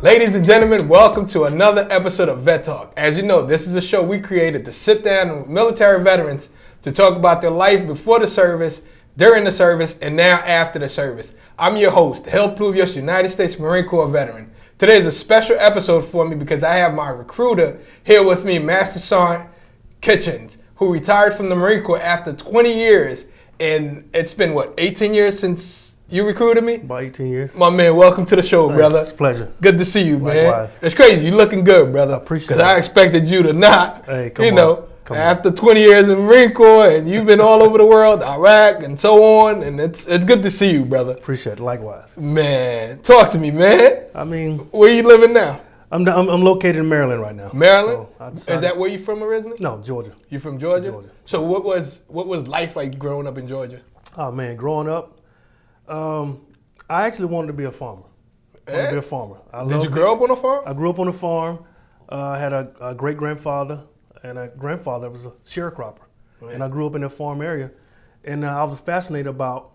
Ladies and gentlemen, welcome to another episode of Vet Talk. As you know, this is a show we created to sit down with military veterans to talk about their life before the service, during the service, and now after the service. I'm your host, Fallujah, United States Marine Corps veteran. Today is a special episode for me because I have my recruiter here with me, Master Sergeant Kitchens, who retired from the Marine Corps after 20 years. And it's been, 18 years since you recruited me? About 18 years. My man, welcome to the show, brother. It's a pleasure. Good to see you, man. Likewise. It's crazy. You looking good, brother. I appreciate it. Because I expected you to not, Hey, come on. after 20 years in the Marine Corps and you've been all over the world, Iraq and so on, and it's good to see you, brother. Appreciate it. Likewise. Man, talk to me, man. I mean, where you living now? I'm located in Maryland right now. Maryland? So is that where you from originally? No, Georgia. You from Georgia? Georgia. So what was life like growing up in Georgia? Oh man, growing up, I actually wanted to be a farmer. Did you grow up on a farm? I grew up on a farm. I had a great grandfather and a grandfather that was a sharecropper, and I grew up in a farm area, and I was fascinated about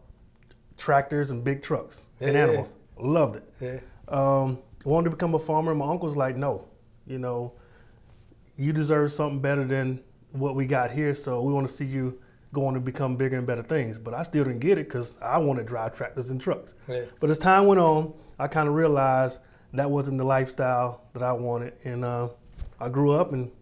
tractors and big trucks and animals. Loved it. Yeah. Wanted to become a farmer. My uncle was like, no, you deserve something better than what we got here, so we want to see you going to become bigger and better things. But I still didn't get it because I want to drive tractors and trucks. Yeah. But as time went on, I kind of realized that wasn't the lifestyle that I wanted. And I grew up, and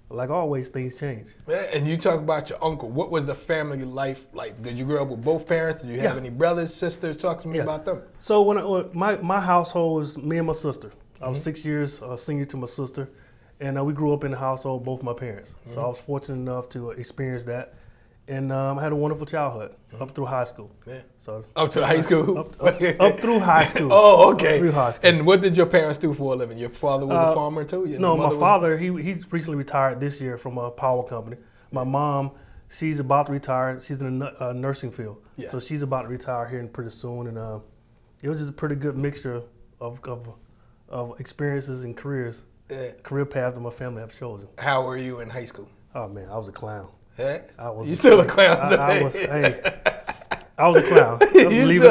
like always, things change. Yeah, and you talk about your uncle. What was the family life like? Did you grow up with both parents? Did you have any brothers, sisters? Talk to me about them. So when my household was me and my sister. I was 6 years senior to my sister. And we grew up in the household, both my parents. So I was fortunate enough to experience that. And I had a wonderful childhood up through high school. Yeah. So up to high school? Up through high school. Oh, okay. Up through high school. And what did your parents do for a living? Your father was a farmer too? No, my father, he recently retired this year from a power company. My mom, she's about to retire. She's in the nursing field. Yeah. So she's about to retire here pretty soon. And it was just a pretty good mixture of experiences and careers, career paths that my family have chosen. How were you in high school? Oh, man, I was a clown. Hey? You still a clown today? I was a clown. Leave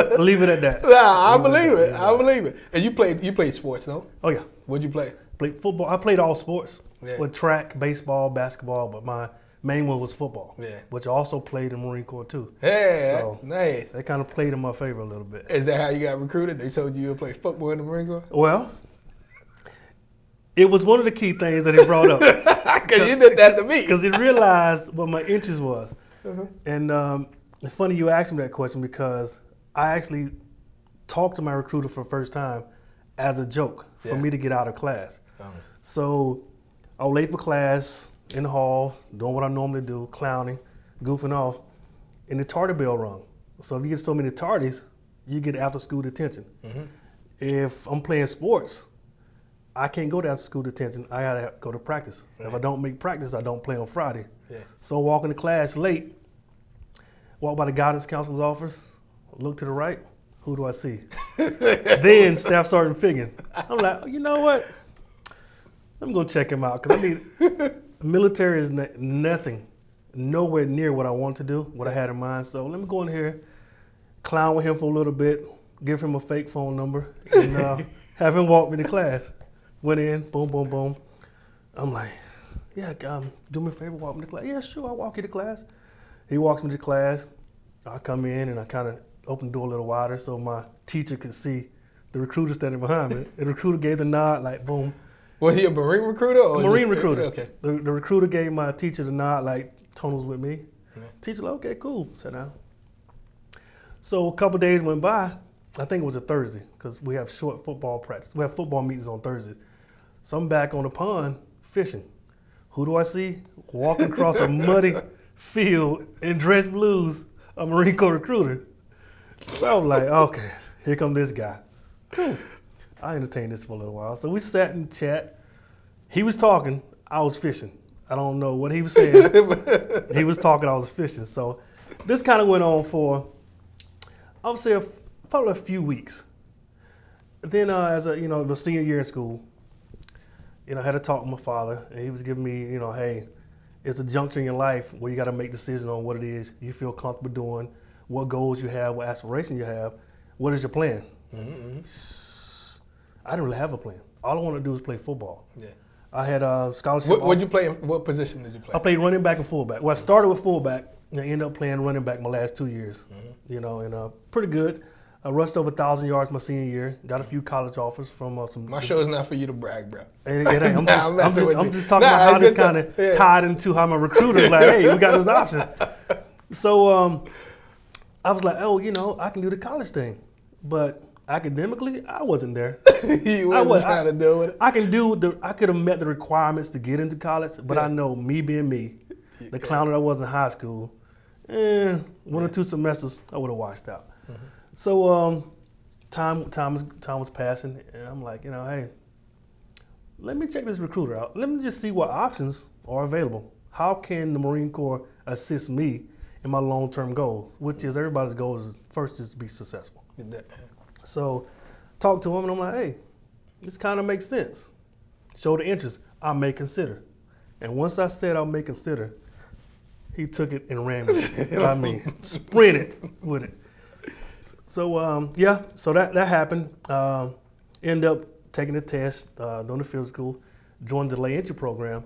it at that. Nah, I believe it. I believe it. And you played sports, though? Oh yeah. What'd you play? Played football. I played all sports. Yeah. With track, baseball, basketball, but my main one was football. Yeah. Which I also played in the Marine Corps too. Yeah, so nice. That kind of played in my favor a little bit. Is that how you got recruited? They told you would play football in the Marine Corps? Well, it was one of the key things that he brought up. Because you did that to me. Because he realized what my interest was. And it's funny you asked me that question because I actually talked to my recruiter for the first time as a joke for me to get out of class. So I was late for class, in the hall, doing what I normally do, clowning, goofing off, and the tardy bell rung. So if you get so many tardies, you get after school detention. If I'm playing sports, I can't go to after school detention. I gotta go to practice. If I don't make practice, I don't play on Friday. So I walk into class late, walk by the guidance counselor's office, look to the right, who do I see? Then Staff Sergeant Figgin. I'm like, you know what? Let me go check him out, because the military is nothing, nowhere near what I want to do, what I had in mind. So let me go in here, clown with him for a little bit, give him a fake phone number, and have him walk me to class. Went in, boom, boom, boom. I'm like, yeah, do me a favor, walk me to class. Yeah, sure, I'll walk you to class. He walks me to class. I come in and I kind of open the door a little wider so my teacher could see the recruiter standing behind me. The recruiter gave the nod, like, boom. Was he a Marine recruiter? Or Marine recruiter. Okay. The recruiter gave my teacher the nod, like, Tony was with me. Teacher, like, okay, cool, sit down. So a couple days went by. I think it was a Thursday because we have short football practice. We have football meetings on Thursdays. So I'm back on the pond fishing. Who do I see? Walking across a muddy field in dress blues, a Marine Corps recruiter. So I'm like, okay, here come this guy. Cool. I entertained this for a little while. So we sat and chat. He was talking, I was fishing. I don't know what he was saying. He was talking, I was fishing. So this kind of went on for, I would say, probably a few weeks. Then as my senior year in school, I had a talk with my father, and he was giving me, hey, it's a juncture in your life where you got to make decisions on what it is you feel comfortable doing, what goals you have, what aspirations you have, what is your plan? I didn't really have a plan. All I wanted to do was play football. Yeah. I had a scholarship. What'd you play? What position did you play? I played running back and fullback. Well, I started with fullback and I ended up playing running back my last 2 years. You know, and pretty good. I rushed over 1,000 yards my senior year. Got a few college offers from some. My show's not for you to brag, bro. It ain't. I'm just talking Nah, about how this kind stuff. of tied into how my recruiter like, hey, we got this option. So I was like, oh, you know, I can do the college thing, but academically, I wasn't there. You wasn't trying to deal with it. I could have met the requirements to get into college, but I know me being me, the clown that I was in high school, 1 or 2 semesters, I would have washed out. So time was passing, and I'm like, you know, hey, let me check this recruiter out. Let me just see what options are available. How can the Marine Corps assist me in my long-term goal, which is everybody's goal is first is to be successful. So talk to him, and I'm like, hey, this kind of makes sense. Show the interest. I may consider. And once I said I may consider, he took it and ran with it. I mean, sprinted with it. So so that happened. Ended up taking the test, doing the field school, joined the lay entry program,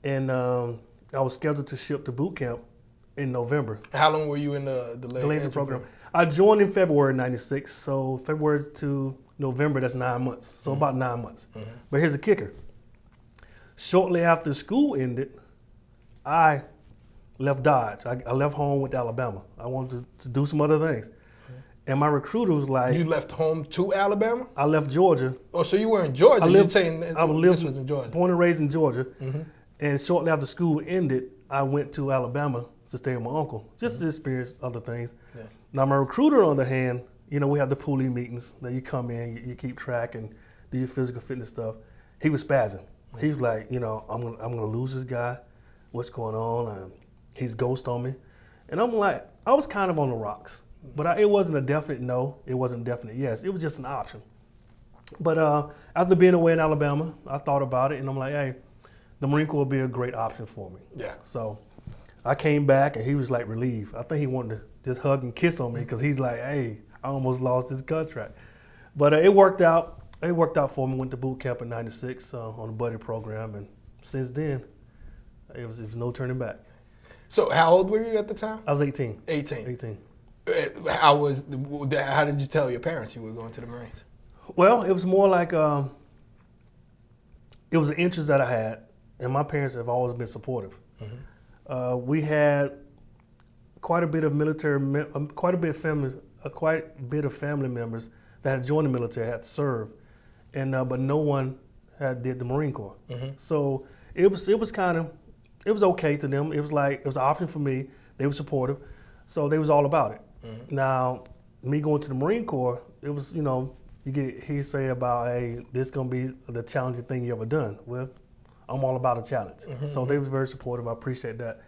and I was scheduled to ship to boot camp in November. How long were you in the lay entry program? I joined in February '96, so February to November, that's 9 months, so about 9 months. But here's the kicker. Shortly after school ended, I left Dodge. I left home with Alabama. I wanted to do some other things. And my recruiter was like... You left home to Alabama? I left Georgia. Oh, so you were in Georgia? This was in Georgia. Born and raised in Georgia. And shortly after school ended, I went to Alabama to stay with my uncle, just to experience other things. Yeah. Now, my recruiter, on the hand, you know, we have the poolie meetings that you come in, you keep track and do your physical fitness stuff. He was spazzing. He was like, you know, I'm gonna lose this guy. What's going on? He's ghost on me. And I'm like, I was kind of on the rocks. But it wasn't a definite no. It wasn't a definite yes. It was just an option. But after being away in Alabama, I thought about it, and I'm like, hey, the Marine Corps would be a great option for me. Yeah. So I came back, and he was like relieved. I think he wanted to just hug and kiss on me because he's like, hey, I almost lost this contract. But it worked out. It worked out for me. Went to boot camp in '96 on a buddy program, and since then, it was no turning back. So how old were you at the time? I was 18. 18. How did you tell your parents you were going to the Marines? Well, it was more like it was an interest that I had, and my parents have always been supportive. We had quite a bit of quite a bit of family members that had joined the military, had served, and but no one had did the Marine Corps. So it was okay to them. It was like it was an option for me. They were supportive, so they was all about it. Now, me going to the Marine Corps, it was, you know, you get hearsay about, hey, this is gonna be the challenging thing you ever done. Well, I'm all about a challenge. So they was very supportive. I appreciate that.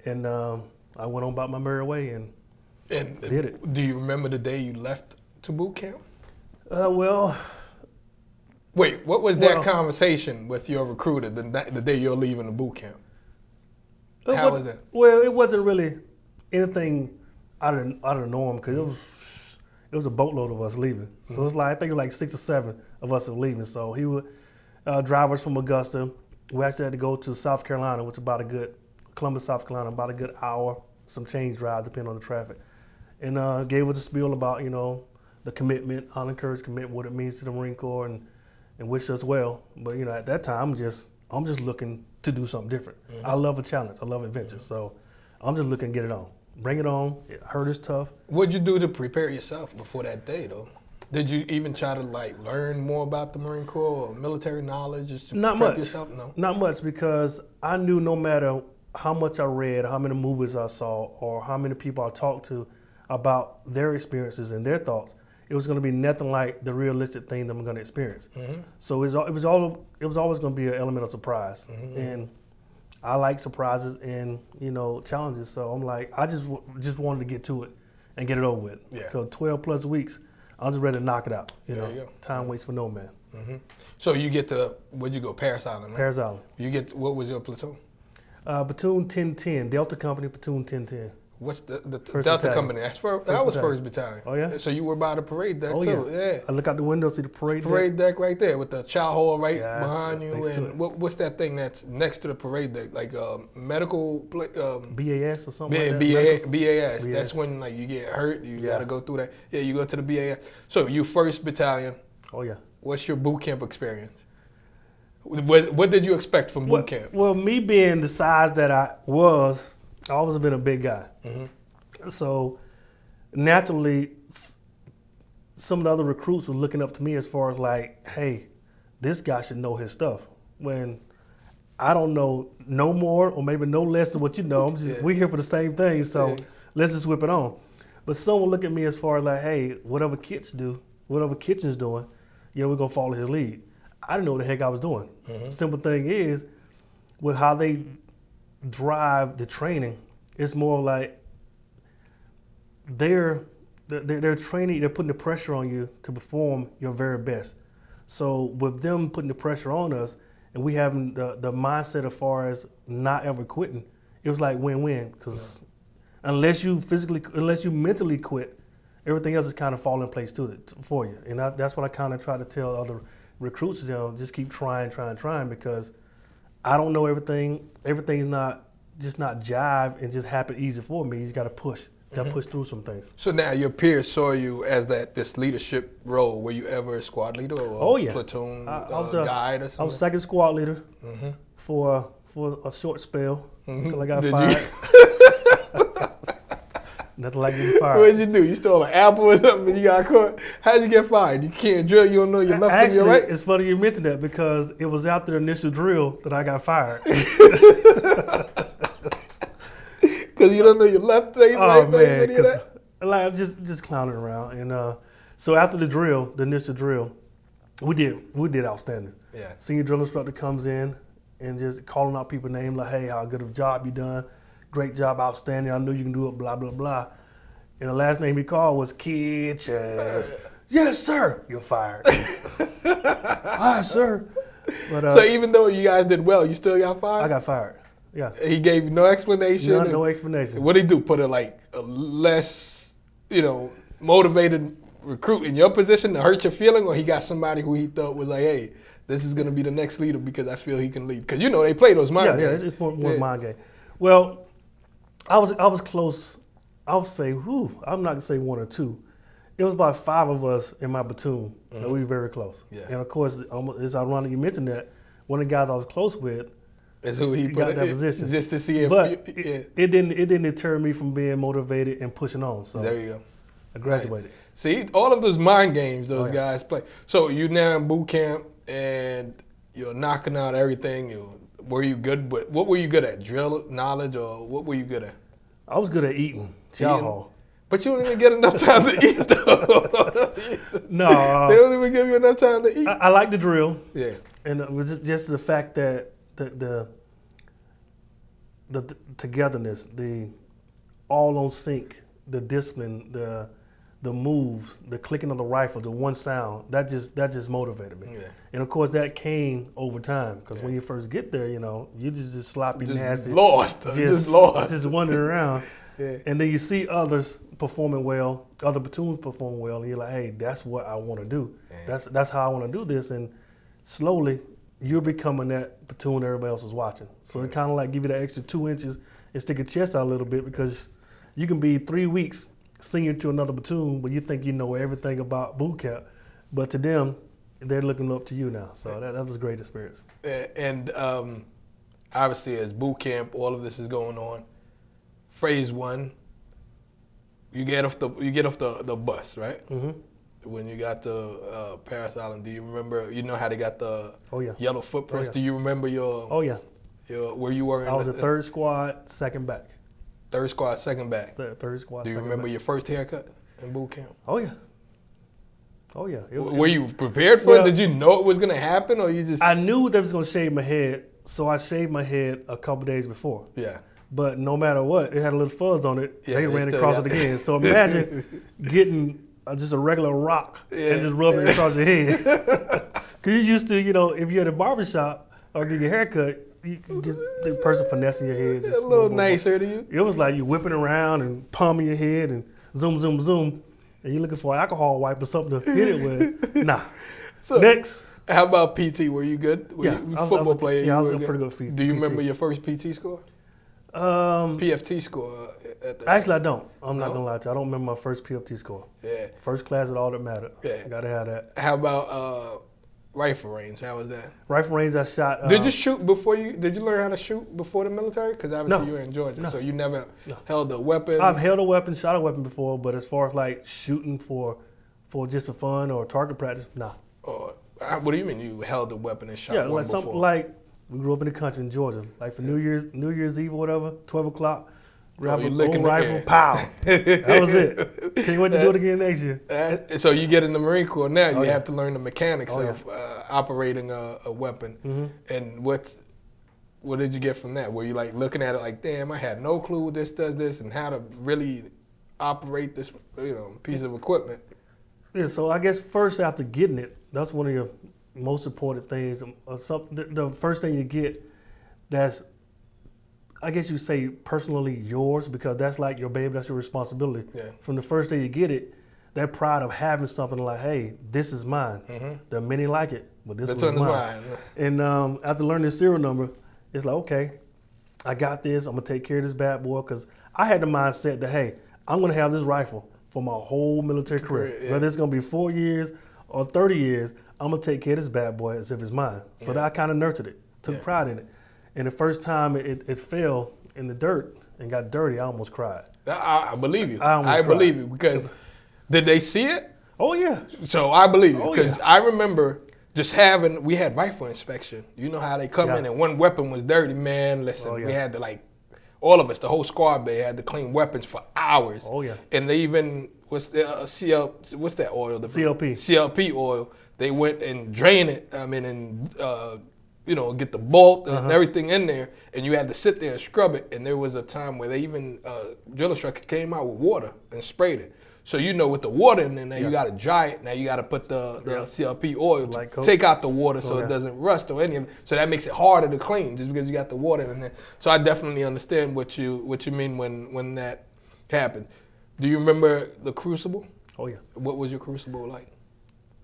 And I went on about my merry way and did it. Do you remember the day you left to boot camp? Well. Wait, what was that conversation with your recruiter the day you're leaving the boot camp? How was that? Well, it wasn't really anything out of the norm because it was a boatload of us leaving. So it's like, I think it was like 6 or 7 of us were leaving. So he would drive us from Augusta. We actually had to go to South Carolina, which is Columbus, South Carolina, about a good hour, some change drive depending on the traffic. And gave us a spiel about, you know, the commitment, unencouraged commitment, what it means to the Marine Corps, and wished us well. But, you know, at that time, I'm just looking to do something different. I love a challenge. I love adventure. So I'm just looking to get it on. Bring it on. It hurt is tough. What'd you do to prepare yourself before that day, though? Did you even try to like learn more about the Marine Corps or military knowledge just to prep yourself? No, not much, because I knew no matter how much I read, how many movies I saw, or how many people I talked to about their experiences and their thoughts, it was going to be nothing like the realistic thing that I'm going to experience. So it was always going to be an element of surprise, and I like surprises and, you know, challenges. So I'm like, I just wanted to get to it and get it over with. Because 12 plus weeks, I'm just ready to knock it out. You know, time waits for no man. So you get to, where'd you go? Paris Island, right? Paris Island. You get, what was your platoon? Platoon 1010, Delta Company, Platoon 1010. What's the First Delta Battalion. company? That was Battalion. 1st Battalion. Oh, yeah? So you were by the parade deck too. Yeah. I look out the window, see the parade Deck right there with the chow hall right Yeah, behind you. next to And what's that thing that's next to the parade deck? Like medical. BAS or something like that? BAS. BAS. That's when like you get hurt. You got to go through that. Yeah, you go to the BAS. So you 1st Battalion. Oh, yeah. What's your boot camp experience? What did you expect from boot camp? Well, me being the size that I was, I always been a big guy. Mm-hmm. So naturally, some of the other recruits were looking up to me as far as like, hey, this guy should know his stuff. When I don't know no more or maybe no less than what you know. We're here for the same thing, so let's just whip it on. But someone look at me as far as like, hey, whatever Kit's doing, we're gonna follow his lead. I didn't know what the heck I was doing. Mm-hmm. Simple thing is, with how they drive the training, it's more like they're training, they're putting the pressure on you to perform your very best. So with them putting the pressure on us and we having the mindset as far as not ever quitting, it was like win-win, because unless you mentally quit, everything else is kind of fall in place for you. And that's what I kind of try to tell other recruits, just keep trying, because I don't know everything. Everything's not jive and just happen easy for me. You got to push. You got to push through some things. So now your peers saw you as this leadership role. Were you ever a squad leader or platoon guide or something? I was 2nd squad leader for a short spell until I got fired. Nothing like getting fired. What did you do? You stole an apple or something and you got caught? How'd you get fired? You can't drill, you don't know your left from your right? It's funny you mentioned that, because it was after the initial drill that I got fired. Because you don't know your left face, right face, any of that? Like, I'm just clowning around. And so after the initial drill, we did outstanding. Yeah. Senior drill instructor comes in and just calling out people's names like, hey, how good of a job you done. Great job, outstanding. I knew you can do it, blah, blah, blah. And the last name he called was Kitchens. Yes, sir. You're fired. Hi, sir. But, so even though you guys did well, you still got fired? I got fired. Yeah. He gave you no explanation? No explanation. What did he do? Put a less, motivated recruit in your position to hurt your feeling, or he got somebody who he thought was like, hey, this is going to be the next leader because I feel he can lead? Because they play those mind games. Yeah, it's more mind game. Well, I was close. I would say, I'm not gonna say 1 or 2. It was about 5 of us in my platoon that we were very close. Yeah. And of course, it's ironic you mentioned that. One of the guys I was close with is who he got that position. Just to see if, it didn't deter me from being motivated and pushing on. So there you go. I graduated. Right. See, all of those mind games those guys play. So you now in boot camp and you're knocking out everything. Were you good? But what were you good at? Drill knowledge, or what were you good at? I was good at eating. Chow hall. But you don't even get enough time to eat, though. No. They don't even give you enough time to eat. I like the drill. Yeah. And it was just the fact that the togetherness, the all on sync, the discipline, the moves, the clicking of the rifle, the one sound, that just motivated me. Yeah. And of course that came over time, because when you first get there, you just sloppy, nasty, just wandering around. Yeah. And then you see others performing well, other platoons performing well, and you're like, hey, that's what I want to do. Yeah. That's how I want to do this. And slowly you're becoming that platoon everybody else is watching. So it kind of like give you that extra 2 inches and stick your chest out a little bit, because you can be 3 weeks senior to another platoon, but you think you know everything about boot camp. But to them, they're looking up to you now. So that was a great experience. And obviously, as boot camp, all of this is going on. Phase 1, you get off the bus, right? Mm-hmm. When you got to Paris Island, do you remember? You know how they got the yellow footprints. Do you remember your where you were? I was a 3rd squad, 2nd back. 3rd squad, 2nd back. 3rd squad. Do you remember your first haircut in boot camp? Oh yeah. Were you prepared for it? Did you know it was going to happen, or you just? I knew they was going to shave my head, so I shaved my head a couple days before. Yeah. But no matter what, it had a little fuzz on it. Yeah, they ran across it again. So imagine getting just a regular rock and just rubbing it across your head. Because you used to, if you're at a barbershop or get your hair cut, the person finessing your head. A little nicer to you. It was like you whipping around and palming your head and zoom, zoom, zoom. And you're looking for an alcohol wipe or something to hit it with. Nah. So, next. How about PT? Were you good? Were Yeah, you I was football player? Yeah, I was a pretty good PT. Do you remember your first PT score? PFT score? Actually, I don't. I'm not No? going to lie to you. I don't remember my first PFT score. Yeah. First class is all that mattered. Yeah. Got to have that. How about rifle range? How was that? Rifle range, I shot. Did you shoot before you? Did you learn how to shoot before the military? Because obviously No. you were in Georgia, No. so you never No. held a weapon. I've held a weapon, shot a weapon before, but as far as like shooting for just for fun or target practice, nah. Or what do you mean you held a weapon and shot Yeah, one like before? something like we grew up in the country in Georgia. Like for New Year's Eve or whatever, 12 o'clock, grab you a licking old the rifle, air. pow. That was it. Can't wait to do it again next year. So you get in the Marine Corps now, you yeah. have to learn the mechanics Oh, of operating a weapon. Mm-hmm. And what did you get from that? Were you like looking at it like, damn, I had no clue this does this and how to really operate this piece of equipment? Yeah, so I guess first after getting it, that's one of your most important things. The first thing you get that's, I guess you say personally yours, because that's like your baby, that's your responsibility. Yeah. From the first day you get it, that pride of having something like, hey, this is mine. Mm-hmm. There are many like it, but this That's one's one is mine. mine. And after learning the serial number, it's like, okay, I got this. I'm going to take care of this bad boy, because I had the mindset that, hey, I'm going to have this rifle for my whole military career. Yeah. Whether it's going to be 4 years or 30 years, I'm going to take care of this bad boy as if it's mine. So that I kind of nurtured it, took pride in it. And the first time it fell in the dirt and got dirty, I almost cried. I believe you. I believe you, because did they see it? Oh, yeah. So I believe you, Oh, because yeah. I remember just we had rifle inspection. You know how they come in and one weapon was dirty, man. Listen, we had to all of us, the whole squad bay had to clean weapons for hours. Oh, yeah. And they even, what's that oil? CLP. CLP oil. They went and drained it, get the bolt and everything in there, and you had to sit there and scrub it. And there was a time where they even, drill instructor came out with water and sprayed it. So with the water in there, now you got to dry it. Now you got to put the CLP oil to take out the water so it doesn't rust or any of it. So that makes it harder to clean just because you got the water in there. So I definitely understand what you mean when that happened. Do you remember the crucible? Oh, yeah. What was your crucible like?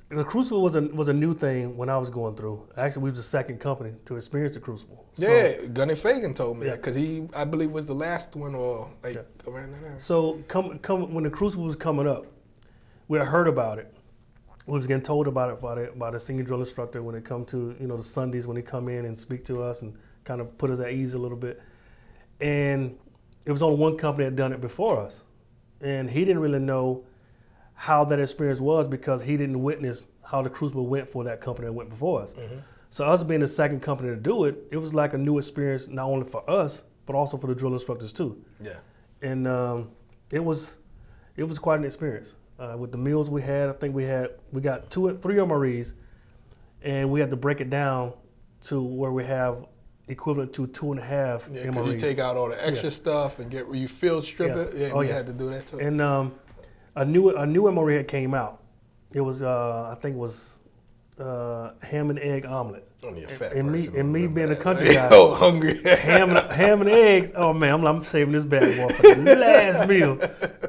The crucible was a new thing when I was going through. Actually, we was the second company to experience the crucible. Yeah, Gunnar Fagan told me that, because he, I believe, was the last one or around that time. So when the crucible was coming up, we had heard about it. We was getting told about it by the senior drill instructor when it come to the Sundays when he come in and speak to us and kind of put us at ease a little bit. And it was only one company that had done it before us, and he didn't really know how that experience was because he didn't witness how the crucible went for that company that went before us. Mm-hmm. So us being the second company to do it, it was like a new experience not only for us but also for the drill instructors too. Yeah. And it was quite an experience. With the meals we had, I think we got 3 MREs, and we had to break it down to where we have equivalent to 2.5 Yeah, MREs. because you take out all the extra stuff and you field strip it. Yeah, we had to do that too. And a new MRE had came out. It was I think it was ham and egg omelet. Only a fat and person me being a country guy. Oh, hungry. ham and eggs. Oh man, I'm saving this bad boy for the last meal.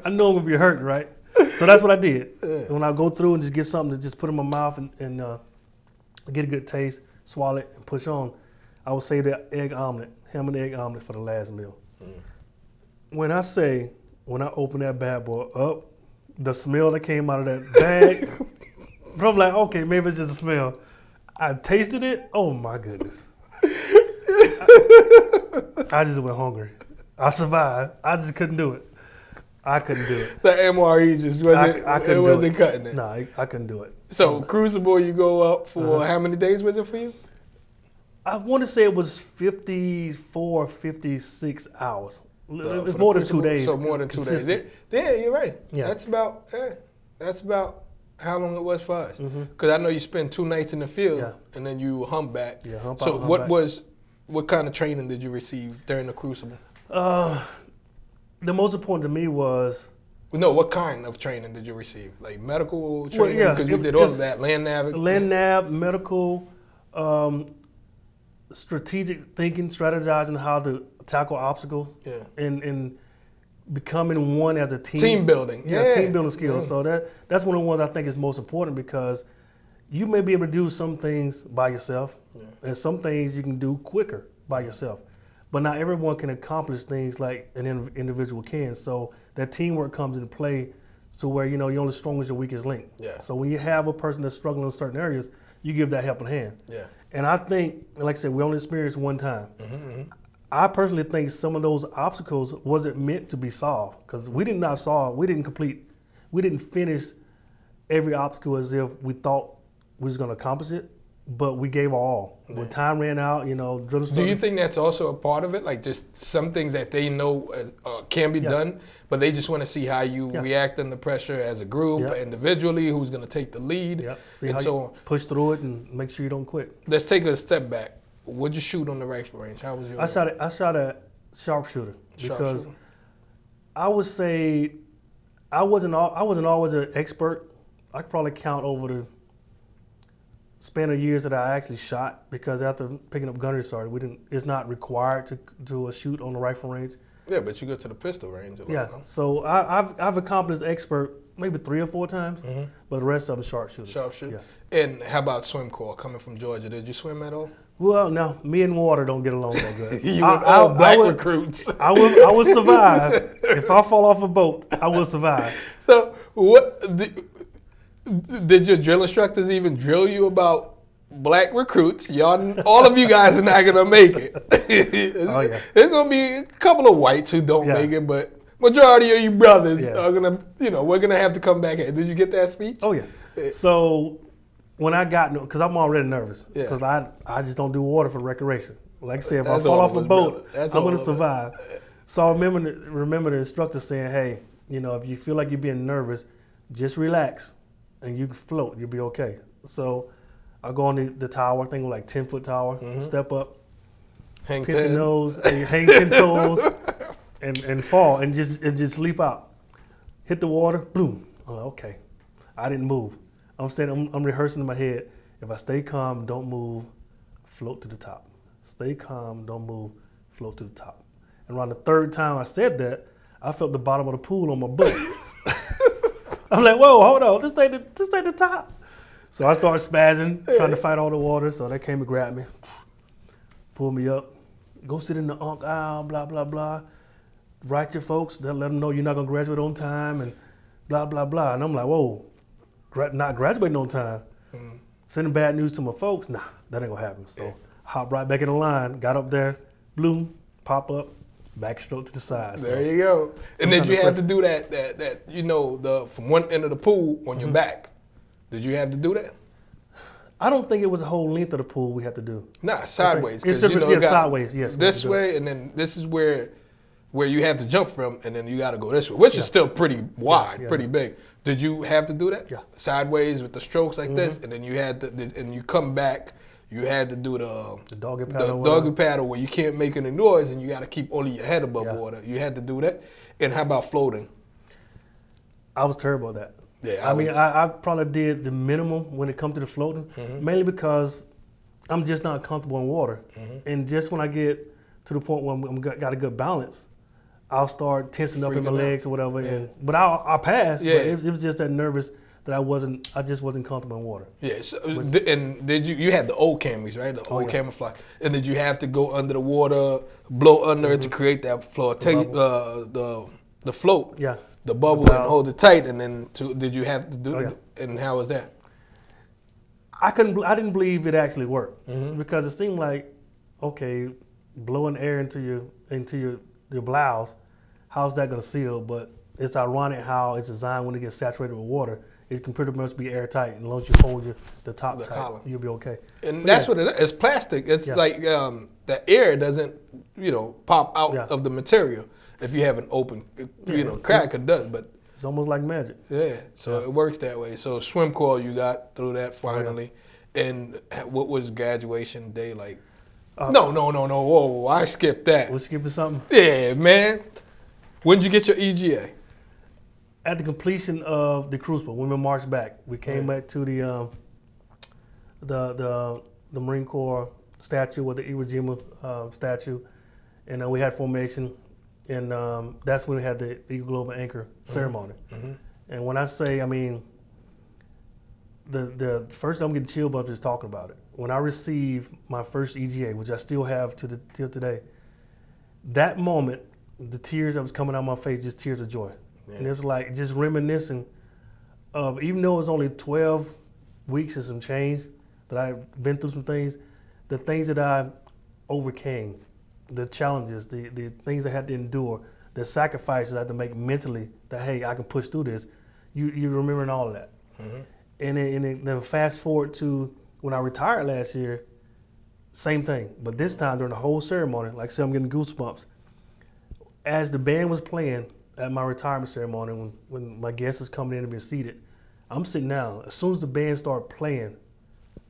I know I'm gonna be hurting, right? So that's what I did. When I go through and just get something to just put in my mouth and get a good taste, swallow it, and push on, I would save the ham and egg omelet for the last meal. When I open that bad boy up, the smell that came out of that bag, but I'm like, okay, maybe it's just a smell. I tasted it. Oh my goodness. I just went hungry. I survived. I just couldn't do it. I couldn't do it. The MRE just wasn't cutting it. No, I couldn't do it. So Crucible, you go up for how many days was it for you? I want to say it was 54, 56 hours. It's more than 2 days. So more than 2 days. Yeah, you're right. Yeah. That's about how long it was for us. Because I know you spent 2 nights in the field and then you hump back. Yeah, hump so out, what kind of training did you receive during the Crucible? The most important to me was... No, what kind of training did you receive? Like medical training? Because we did all of that. Land nav, medical, strategic thinking, strategizing how to tackle obstacles, and becoming one as a team. Team building. Team building skills. So that's one of the ones I think is most important, because you may be able to do some things by yourself, and some things you can do quicker by yourself. But not everyone can accomplish things like an individual can. So that teamwork comes into play, to where you're only strong as your weakest link. Yeah. So when you have a person that's struggling in certain areas, you give that helping hand. Yeah. And I think, like I said, we only experienced one time. I personally think some of those obstacles wasn't meant to be solved, because we didn't finish every obstacle as if we thought we was going to accomplish it, but we gave our all. When time ran out, Do you think that's also a part of it? Like, just some things that they know can be done, but they just want to see how you react under pressure as a group, individually, who's going to take the lead, see and how so you on. push through it and make sure you don't quit. Let's take a step back. What'd you shoot on the rifle range? How was your? I shot a sharpshooter, because Sharpshooter. I would say I wasn't always an expert. I could probably count over the span of years that I actually shot, because after picking up gunnery sergeant, it's not required to do a shoot on the rifle range. Yeah, but you go to the pistol range a lot. Yeah, so I've accomplished expert maybe 3 or 4 times, but the rest of them sharpshooters. Sharpshooter. Yeah. And how about swim corps? Coming from Georgia, did you swim at all? Well, no, me and water don't get along that good. You were all black recruits. I will survive. If I fall off a boat, I will survive. So what did your drill instructors even drill you about black recruits? Y'all, all of you guys are not gonna make it. There's gonna be a couple of whites who don't make it, but majority of you brothers are gonna, we're gonna have to come back here. Did you get that speech? Oh yeah. So when I got, because I'm already nervous, because I just don't do water for recreation. Like I said, if I fall off a boat, I'm gonna survive. So I remember the instructor saying, hey, if you feel like you're being nervous, just relax and you can float, you'll be okay. So I go on the tower, I think it was like 10-foot tower, step up, hang pinch your nose, and hang 10 toes, and fall, and just leap out. Hit the water, boom. I'm like, okay. I didn't move. I'm rehearsing in my head. If I stay calm, don't move, float to the top. Stay calm, don't move, float to the top. And around the 3rd time I said that, I felt the bottom of the pool on my butt. I'm like, whoa, hold on, this ain't the top. So I started spazzing, trying to fight all the water. So they came and grabbed me, pulled me up, go sit in the unk aisle, blah, blah, blah. Write your folks, they'll let them know you're not gonna graduate on time, and blah, blah, blah. And I'm like, whoa, not graduating on time. Sending bad news to my folks, nah, that ain't gonna happen. So hop right back in the line, got up there, bloom, pop up, backstroke to the side. There you go. And did you have to do that from one end of the pool on your back? Did you have to do that? I don't think it was the whole length of the pool we had to do. Nah, sideways. It should be sideways, yes. This way, and then this is where you have to jump from, and then you got to go this way, which is still pretty wide, pretty big. Did you have to do that? Yeah. Sideways with the strokes like this, and then you had to, and you come back, you had to do the doggy paddle. The doggy paddle where you can't make any noise and you got to keep only your head above water. You had to do that. And how about floating? I was terrible at that. Yeah, I probably did the minimum when it comes to the floating, mainly because I'm just not comfortable in water. And just when I get to the point where I'm got a good balance, I'll start tensing up in my legs or whatever. But I'll pass. Yeah. But it was just that nervous that I just wasn't comfortable in water. Yeah. So, and did you had the old camis, right? The old camouflage. And did you have to go under the water, blow under it to create that flow? Take the float. Yeah. The bubble and hold it tight, and then did you have to do it? And how was that? I didn't believe it actually worked because it seemed like, okay, blowing air into your blouse, how's that gonna seal? But it's ironic how it's designed when it gets saturated with water. It can pretty much be airtight, and as long as you hold the top tight, collar, you'll be okay. And that's what it is. It's plastic. It's like the air doesn't, pop out of the material. If you have an open, crack, it does, but it's almost like magic. Yeah, so it works that way. So swim corps, you got through that finally. And what was graduation day like? No, whoa, I skipped that. We're skipping something? Yeah, man. When did you get your EGA? At the completion of the crucible, when we marched back, we came back to the Marine Corps statue with the Iwo Jima statue, and we had formation, and that's when we had the Eagle Globe and Anchor ceremony. And when I say, I mean, the first time I'm getting chill bumps just talking about it. When I received my first EGA, which I still have till today, that moment, the tears that was coming out of my face, just tears of joy. Yeah. And it was like just reminiscing of, even though it was only 12 weeks and some change that I've been through some things, the things that I overcame, the challenges, the things I had to endure, the sacrifices I had to make mentally that, hey, I can push through this. You're remembering all of that. And then fast forward to when I retired last year, same thing. But this time during the whole ceremony, like I said, I'm getting goosebumps. As the band was playing at my retirement ceremony, when my guests was coming in and being seated, I'm sitting down. As soon as the band started playing,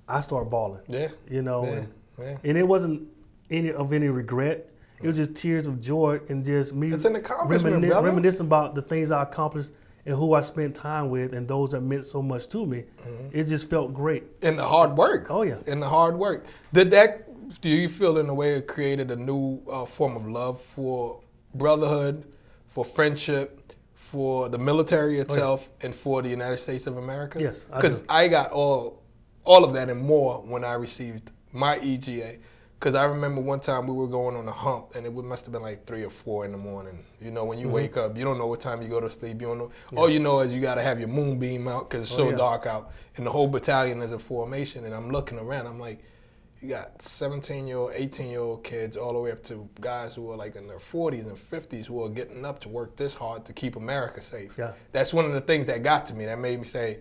I started bawling. Yeah. You know, Yeah. And it wasn't any regret. It was just tears of joy and just me it's an accomplishment, reminiscing about the things I accomplished and who I spent time with and those that meant so much to me. It just felt great. And the hard work. Oh, yeah. And the hard work. Do you feel in a way it created a new form of love for brotherhood, for friendship, for the military itself, and for the United States of America? Yes, I do. Because I got all of that and more when I received my EGA. Because I remember one time we were going on a hump, and it must have been like 3 or 4 in the morning. You know, when you wake up, you don't know what time you go to sleep. You don't know. All you know is you got to have your moonbeam out because it's so dark out. And the whole battalion is in formation. And I'm looking around. I'm like, you got 17-year-old, 18-year-old kids all the way up to guys who are like in their 40s and 50s who are getting up to work this hard to keep America safe. Yeah. That's one of the things that got to me. That made me say,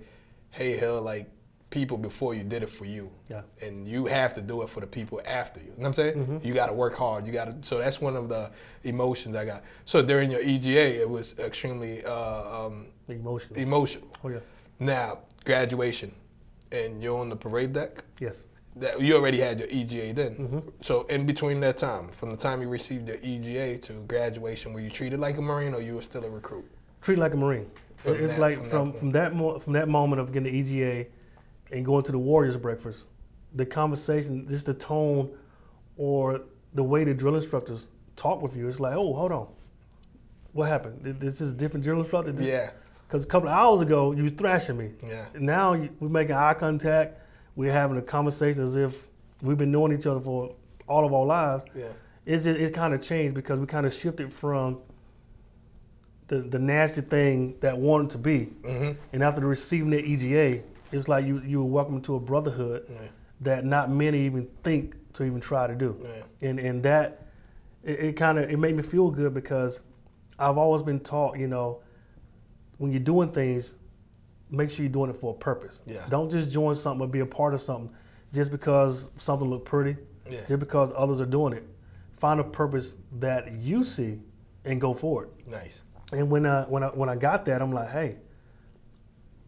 hey, Hill, like, people before you did it for you. Yeah. And you have to do it for the people after you. You know what I'm saying? You got to work hard. So that's one of the emotions I got. So during your EGA, it was extremely emotional. Oh, yeah. Now, graduation, and you're on the parade deck? Yes. You already had your EGA then. So in between that time, from the time you received your EGA to graduation, were you treated like a Marine or you were still a recruit? Treated like a Marine. From that moment of getting the EGA and going to the Warriors breakfast, the conversation, just the tone or the way the drill instructors talk with you, it's like, oh, hold on. What happened? This is a different drill instructor? Yeah. Because a couple of hours ago, you were thrashing me. Yeah. Now we're making eye contact. We're having a conversation as if we've been knowing each other for all of our lives. Yeah. It's kind of changed because we kind of shifted from the nasty thing that wanted to be. And after receiving the EGA, it was like you were welcome to a brotherhood that not many even think to even try to do. And that, it made me feel good because I've always been taught, you know, when you're doing things, make sure you're doing it for a purpose. Yeah. Don't just join something or be a part of something just because something look pretty, just because others are doing it. Find a purpose that you see and go for it. Nice. And when I got that, I'm like, hey,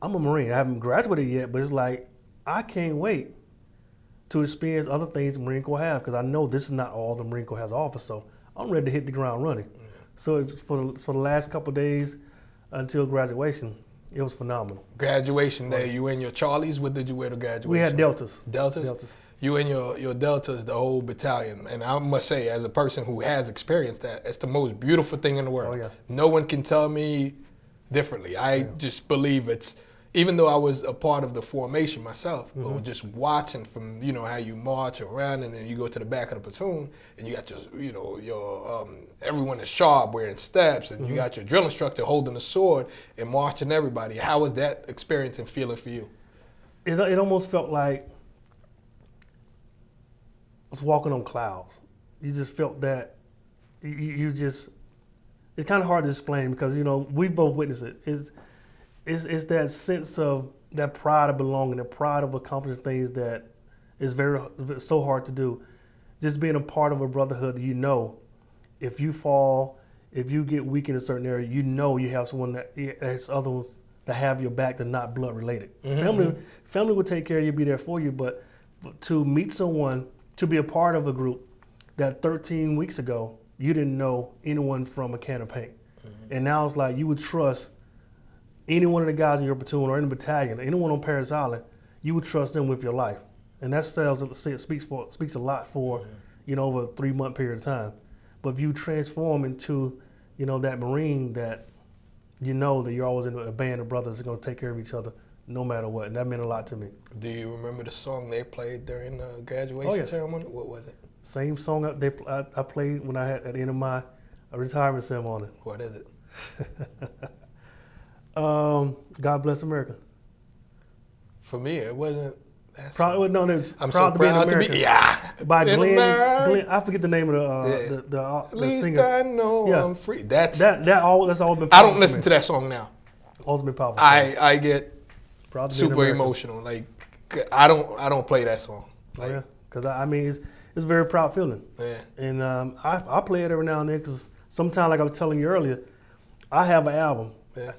I'm a Marine. I haven't graduated yet, but it's like, I can't wait to experience other things the Marine Corps have because I know this is not all the Marine Corps has to offer. So I'm ready to hit the ground running. So for the last couple of days until graduation, it was phenomenal. Graduation day, you in your Charlies? What did you wear to graduation? We had Deltas. Deltas? You in your Deltas, the whole battalion. And I must say, as a person who has experienced that, it's the most beautiful thing in the world. Oh, yeah. No one can tell me differently. I just believe it's, even though I was a part of the formation myself, but just watching from, you know, how you march around and then you go to the back of the platoon and you got your everyone is sharp wearing steps and you got your drill instructor holding a sword and marching everybody. How was that experience and feeling for you? It almost felt like I was walking on clouds. You just felt that, it's kind of hard to explain because, you know, we both witnessed it. It's that sense of that pride of belonging, the pride of accomplishing things that is so hard to do. Just being a part of a brotherhood, you know, if you fall, if you get weak in a certain area, you know you have someone that has others that have your back that are not blood related. Family will take care of you, be there for you, but to meet someone, to be a part of a group that 13 weeks ago, you didn't know anyone from a can of paint. And now it's like you would trust any one of the guys in your platoon or in the battalion, anyone on Parris Island, you would trust them with your life. and that speaks a lot for over a 3-month period of time. But if you transform into that Marine that that you're always in a band of brothers that's going to take care of each other no matter what, and that meant a lot to me. Do you remember the song they played during the graduation ceremony? What was it? Same song I played when I had at the end of my retirement ceremony. What is it? God Bless America. For me, it wasn't. I'm so proud to be an American. By Glenn. I forget the name of the At least singer. I know I'm free. That's all been. I don't listen to that song now. Always been powerful. I get super emotional. Like I don't play that song. Like, because it's a very proud feeling. Yeah. And I play it every now and then because sometimes, like I was telling you earlier, I have an album. Yeah.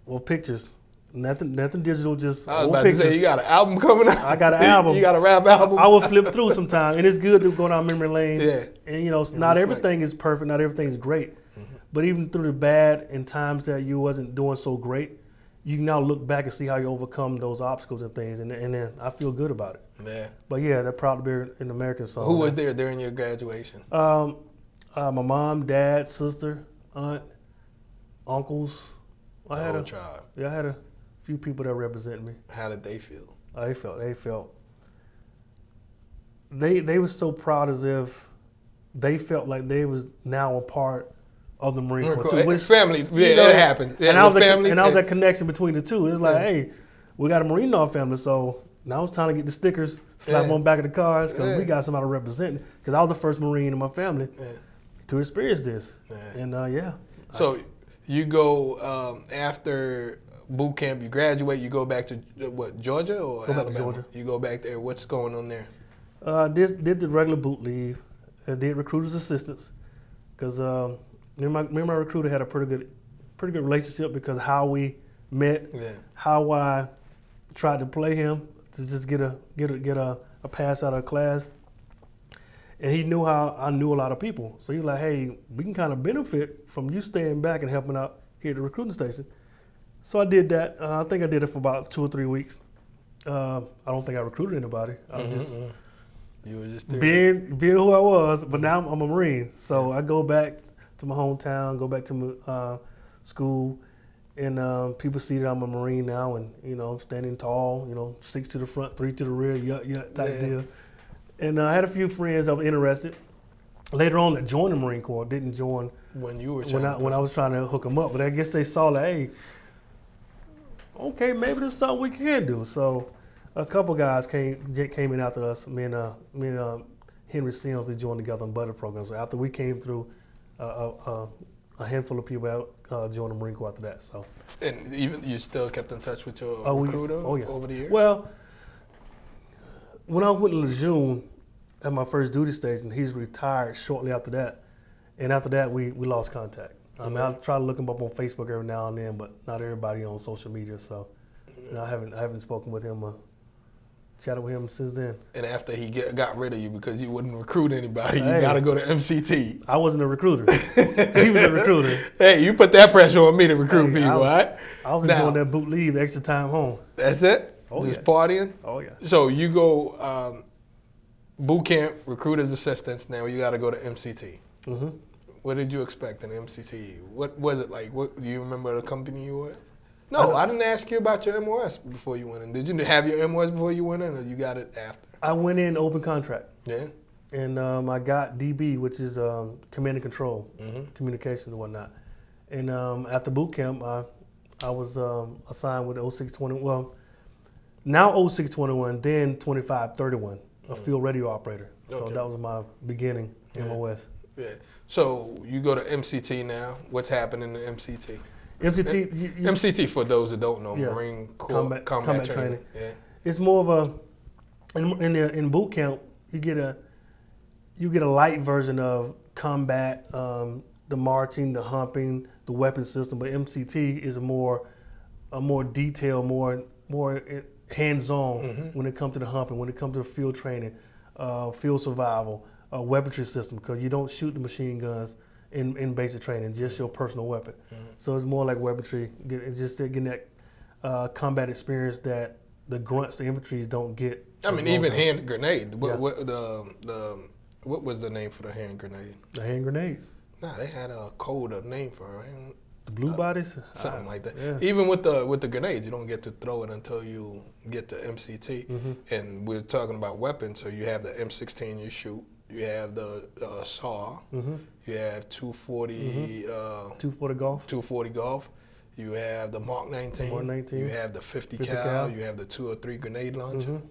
Well, pictures. Nothing digital, just I was old about pictures. to say, you got an album coming out? I got an album. You got a rap album? I will flip through sometimes, and it's good to go down memory lane. Yeah. And not everything is perfect, not everything is great. But even through the bad and times that you wasn't doing so great, you can now look back and see how you overcome those obstacles and things, and then I feel good about it. Yeah. But yeah, they're proud to be an American song. Who was there during your graduation? My mom, dad, sister, aunt, uncles. The whole tribe. Yeah, I had a few people that represent me. How did they feel? They were so proud, as if they felt like they was now a part of the Marine Corps too. Which, families, it happened. And I was that connection between the two. It's like, hey, we got a Marine in our family, so now it's time to get the stickers, slap them on the back of the cars, because we got somebody representing. Because I was the first Marine in my family to experience this. And So you go after boot camp, you graduate, you go back to what, Georgia or Alabama? Back to Georgia. You go back there. What's going on there? Did the regular boot leave. Did recruiter's assistance, because me and my recruiter had a pretty good relationship, because how we met, how I tried to play him to just get a pass out of class, and he knew how I knew a lot of people. So he was like, hey, we can kind of benefit from you staying back and helping out here at the recruiting station. So I did that. I think I did it for about 2 or 3 weeks. I don't think I recruited anybody. I was just you were just there. being who I was, but now I'm a Marine. So I go back to my hometown, go back to my school, and people see that I'm a Marine now, and I'm standing tall, 6 to the front, 3 to the rear, type deal. And I had a few friends that were interested later on that joined the Marine Corps. Didn't join when you were when I was trying to hook them up, but I guess they saw like, hey, okay, maybe there's something we can do. So a couple guys came in after us. Me and Henry Sims, we joined together on butter programs. So after we came through, a handful of people joined the Marine Corps after that. So. And even you still kept in touch with your recruiter over the years? Well, when I went to Lejeune at my first duty station, he's retired shortly after that. And after that, we lost contact. I mean, I try to look him up on Facebook every now and then, but not everybody on social media. So I haven't spoken with him, chatted with him since then. And after he got rid of you because you wouldn't recruit anybody, you got to go to MSgt. I wasn't a recruiter. He was a recruiter. Hey, you put that pressure on me to recruit people, right? I was enjoying that boot leave, the extra time home. That's it? Just partying? Oh, yeah. So you go boot camp, recruiter's assistants. Now you got to go to MSgt. Mm-hmm. What did you expect in MSgt? What was it like? What do you remember the company you were at? No, I didn't ask you about your MOS before you went in. Did you have your MOS before you went in, or you got it after? I went in open contract. Yeah. And I got DB, which is command and control, communications and whatnot. And after boot camp, I was assigned with 0621. Well, now 0621, then 2531, a field radio operator. So that was my beginning MOS. Yeah. So you go to MSgt now. What's happening in MSgt? MSgt, for those who don't know, Marine Corps combat training. Yeah. It's more of in boot camp you get a light version of combat, the marching, the humping, the weapon system. But MSgt is a more detailed, more hands-on when it comes to the humping, when it comes to field training, field survival. Weaponry system, because you don't shoot the machine guns in basic training, just your personal weapon. So it's more like weaponry, it's just getting that combat experience that the grunts the infantries don't get. I mean, even hand grenade. Yeah. What was the name for the hand grenade? The hand grenades. Nah, they had a code, a name for it. Right? The blue bodies? Something like that. Yeah. Even with the grenades, you don't get to throw it until you get the MSgt. Mm-hmm. And we're talking about weapons, so you have the M16 you shoot. You have the SAW. Mm-hmm. You have 240. 240 Golf. 240 Golf. You have the Mark 19. Mark 19. You have the 50 cal. cal. You have the 2 or 3 grenade launcher. Mm-hmm.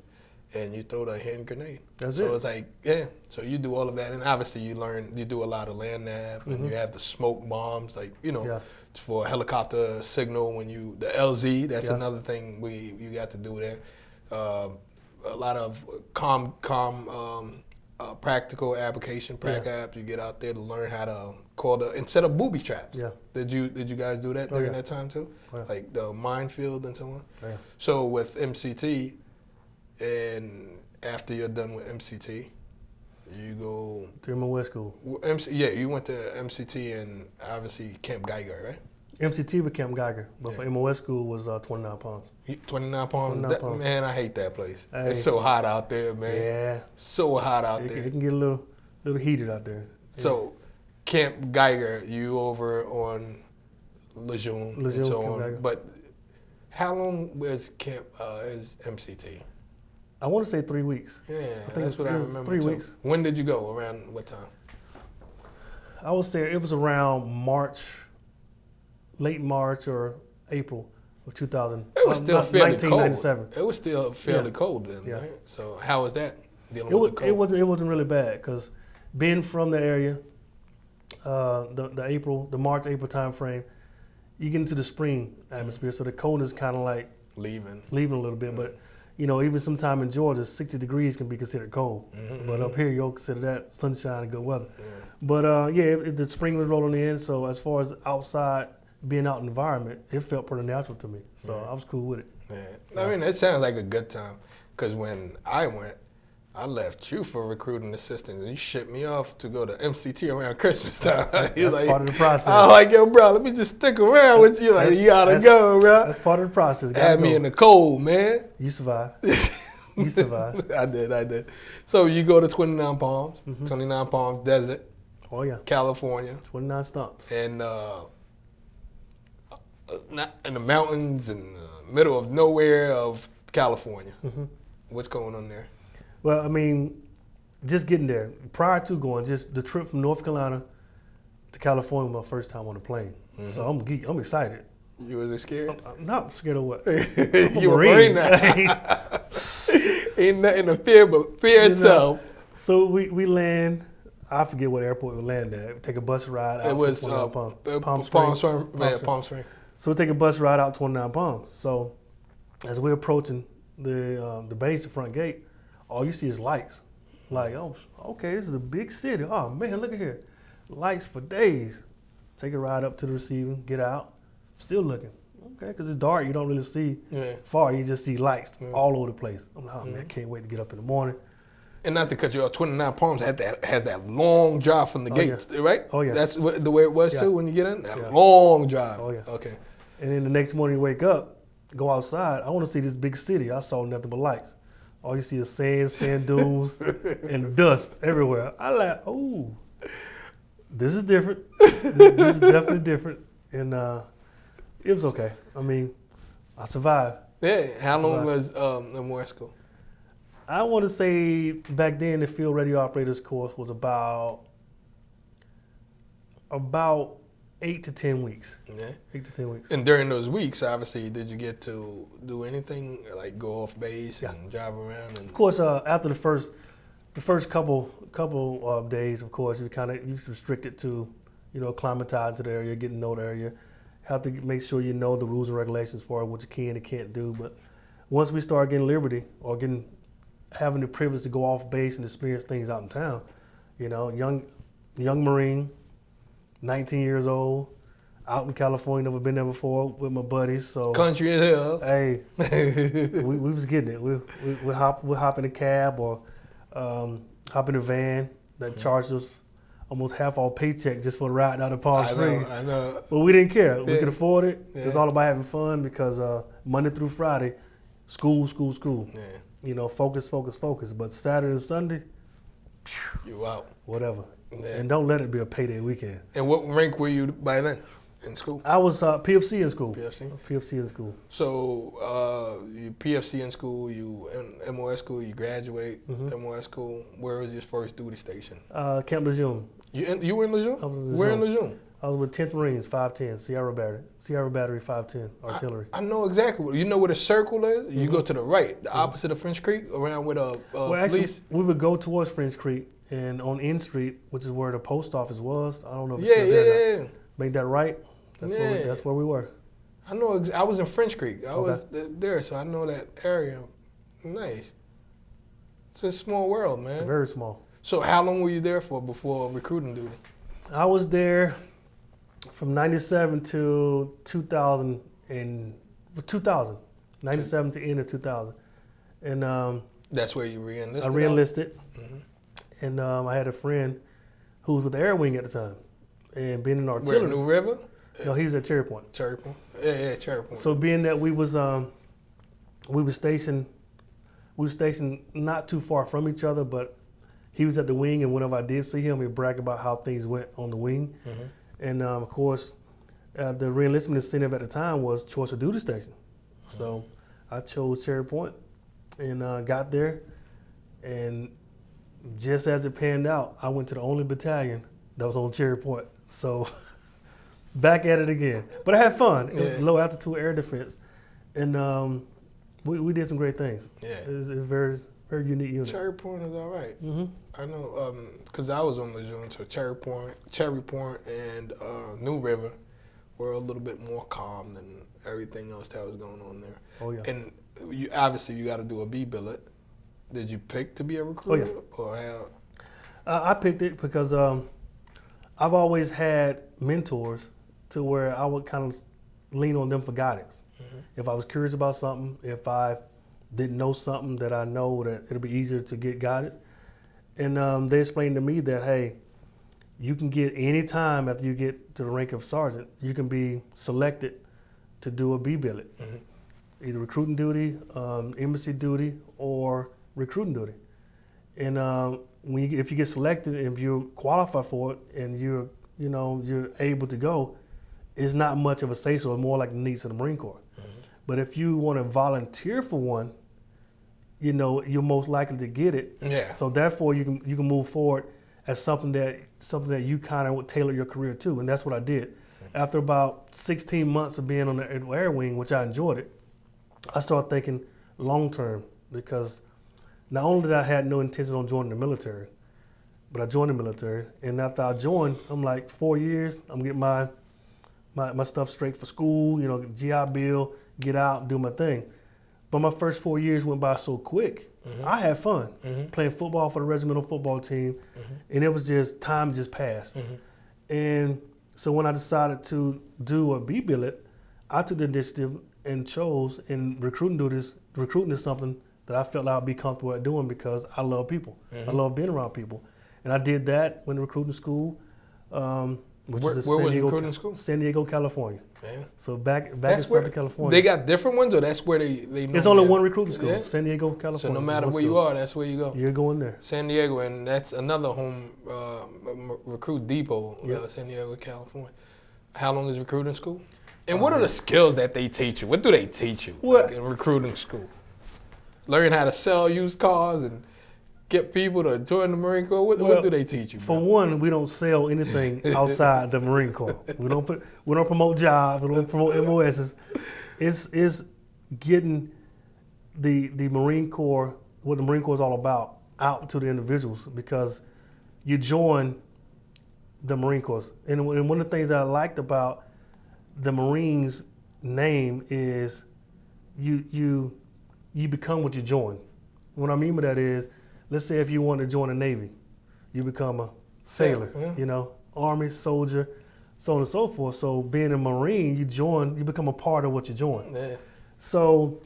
And you throw the hand grenade. That's so it. it's like, yeah. So you do all of that, and obviously you do a lot of land nav, and you have the smoke bombs, like for helicopter signal when the LZ. That's another thing you got to do there. A lot of practical application, apps. You get out there to learn how to call instead of booby traps. Yeah. Did you guys do that during that time too? Oh, yeah. Like the minefield and so on. Oh, yeah. So with MSgt. And after you're done with MSgt, you go to MOS school. You went to MSgt and obviously Camp Geiger, right? MSgt with Camp Geiger, but for MOS school was 29 Palms. 29 Palms? 29 Palms. Man, I hate that place. Hey. It's so hot out there, man. Yeah. So hot out there. It can get a little heated out there. So Camp Geiger, you over on Lejeune and so on. Geiger. But how long is MSgt? I want to say 3 weeks. Yeah, I think that's what I remember. 3 weeks. When did you go? Around what time? I would say it was around late March or April of 2000. It was still fairly 1997. cold. It was still fairly cold then, right? So how was that dealing with the cold? It wasn't really bad because being from the area, the March April time frame, you get into the spring atmosphere, so the cold is kind of like leaving a little bit, but. Even sometime in Georgia, 60 degrees can be considered cold. Mm-hmm. But up here, you'll consider that sunshine and good weather. Yeah. But the spring was rolling in, so as far as outside, being out in the environment, it felt pretty natural to me. So I was cool with it. Yeah. I mean, it sounds like a good time, because when I went, I left you for recruiting assistants, and you shipped me off to go to MSgt around Christmas time. That's part of the process. I was like, yo, bro, let me just stick around with you. Like, you gotta go, bro. That's part of the process. Had me in the cold, man. You survived. You survived. I did. So you go to 29 Palms, 29 Palms Desert. Oh, yeah. California. 29 stumps. And in the mountains in the middle of nowhere of California. Mm-hmm. What's going on there? Well, I mean, just getting there. Prior to going, just the trip from North Carolina to California was my first time on a plane. Mm-hmm. So I'm excited. You was scared? I'm not scared of what? You a Marine now. Ain't nothing to fear but fear itself. So we land. I forget what airport we land at. We take a bus ride out to Palm Springs. So we take a bus ride out to 29 Palms. So as we're approaching the base, the front gate, all you see is lights. Like, oh, okay, this is a big city. Oh, man, look at here. Lights for days. Take a ride up to the receiving, get out, still looking. Okay, because it's dark. You don't really see far. You just see lights all over the place. I'm like, oh, man, I can't wait to get up in the morning. And not to cut you off, 29 Palms has that long drive from the gates, right? Oh, yeah. That's the way it was, too, when you get in? That long drive. Oh, yeah. Okay. And then the next morning you wake up, go outside. I want to see this big city. I saw nothing but lights. All you see is sand dunes, and dust everywhere. I like, oh, this is different. This is definitely different. And it was okay. I mean, I survived. Yeah. How long was MOS school? I want to say back then the field radio operators course was about 8 to 10 weeks. Yeah. 8 to 10 weeks. And during those weeks, obviously, did you get to do anything like go off base and drive around? And... Of course, after the first couple of days, of course, you're restricted to, acclimatize to the area, get to know the area. Have to make sure you know the rules and regulations for what you can and can't do. But once we start getting liberty or having the privilege to go off base and experience things out in town, young Marine, 19 years old, out in California, never been there before with my buddies. So country as hell. Hey, we was getting it. We hop in a cab or hop in a van that charged us almost half our paycheck just for the ride out of Palm Springs. I know. But we didn't care. We could afford it. It was all about having fun because Monday through Friday, school, school, school. Yeah. You know, focus, focus, focus. But Saturday and Sunday, You out. whatever. Yeah. And don't let it be a payday weekend. And what rank were you by then in school? I was PFC in school. PFC? PFC in school. So you PFC in school, you in MOS school, you graduate MOS school. Where was your first duty station? Camp Lejeune. You were in Lejeune? I was in Where in Lejeune. Lejeune? I was with 10th Marines, 510, Sierra Battery 510, artillery. I know exactly. You know where the circle is? You go to the right, the opposite of French Creek, around where the Well, actually, police. we would go towards French Creek, and on N Street, which is where the post office was. I don't know if it's Yeah, still there. yeah, now. yeah. Make that right. Yeah. That's where we were. I know. I was in French Creek. I was Okay. there, so I know that area. Nice. It's a small world, man. Very small. So how long were you there for before recruiting duty? I was there from 97 to 2000 97 to end of 2000. And That's where you re-enlisted? I re-enlisted. Mhm. And I had a friend who was with the Air Wing at the time. And being in artillery. Where, New River? No, he was at Cherry Point. Cherry Point. Yeah, Cherry Point. So being that we were stationed not too far from each other, but he was at the wing, and whenever I did see him, he'd brag about how things went on the wing. Mhm. And of course, the re-enlistment incentive at the time was choice of duty station. So I chose Cherry Point and got there. And just as it panned out, I went to the only battalion that was on Cherry Point. So back at it again. But I had fun. It was Yeah. low altitude air defense. And we did some great things. Yeah. It was a very, very unique unit. Cherry Point is all right. Mm-hmm. I know, because I was on Lejeune, so Cherry Point, and New River were a little bit more calm than everything else that was going on there. Oh, yeah. And you obviously you got to do a B billet. Did you pick to be a recruiter, or how? I picked it because I've always had mentors to where I would kind of lean on them for guidance. Mhm. If I was curious about something, if I didn't know something that I know that it'll be easier to get guidance. And they explained to me that, hey, you can get any time after you get to the rank of sergeant, you can be selected to do a B billet, Mhm. either recruiting duty, embassy duty, or recruiting duty. And if you get selected, if you qualify for it, and you're able to go, it's not much of a say-so. It's more like the needs of the Marine Corps. Mhm. But if you want to volunteer for one, you're most likely to get it. Yeah. So therefore, you can move forward as something that you kind of would tailor your career to, and that's what I did. After about 16 months of being on the Air Wing, which I enjoyed it, I started thinking long term, because not only did I had no intention on joining the military, but I joined the military, and after I joined, I'm like 4 years, I'm getting my stuff straight for school, GI Bill, get out, do my thing. But my first 4 years went by so quick. Mhm. I had fun Mhm. playing football for the regimental football team, and it was just time just passed. Mhm. And so when I decided to do a B billet, I took the initiative and chose in recruiting duties. Recruiting is something that I felt I'd be comfortable at doing because I love people. I love being around people, and I did that when recruiting school. Which Where is was recruiting school? San Diego, California. Yeah. So back in That's where Southern California. they got different ones, or that's where they It's normally only have? one recruiting school, Yeah? San Diego, California. So no matter One where you school. are, that's where you go. You're going there. San Diego, and that's another home recruit depot, Yep. San Diego, California. How long is recruiting school? And what are the skills that they teach you? What do they teach you What? in recruiting school? Learn how to sell used cars and get people to join the Marine Corps. What do they teach you? For bro? one, we don't sell anything outside the Marine Corps. We don't promote jobs. We don't promote MOSs. It's getting the Marine Corps, what the Marine Corps is all about, out to the individuals, because you join the Marine Corps. And one of the things that I liked about the Marines name is you become what you join. What I mean by that is, let's say if you want to join the Navy, you become a sailor, Yeah. Army, soldier, so on and so forth. So being a Marine, you become a part of what you join. Yeah. So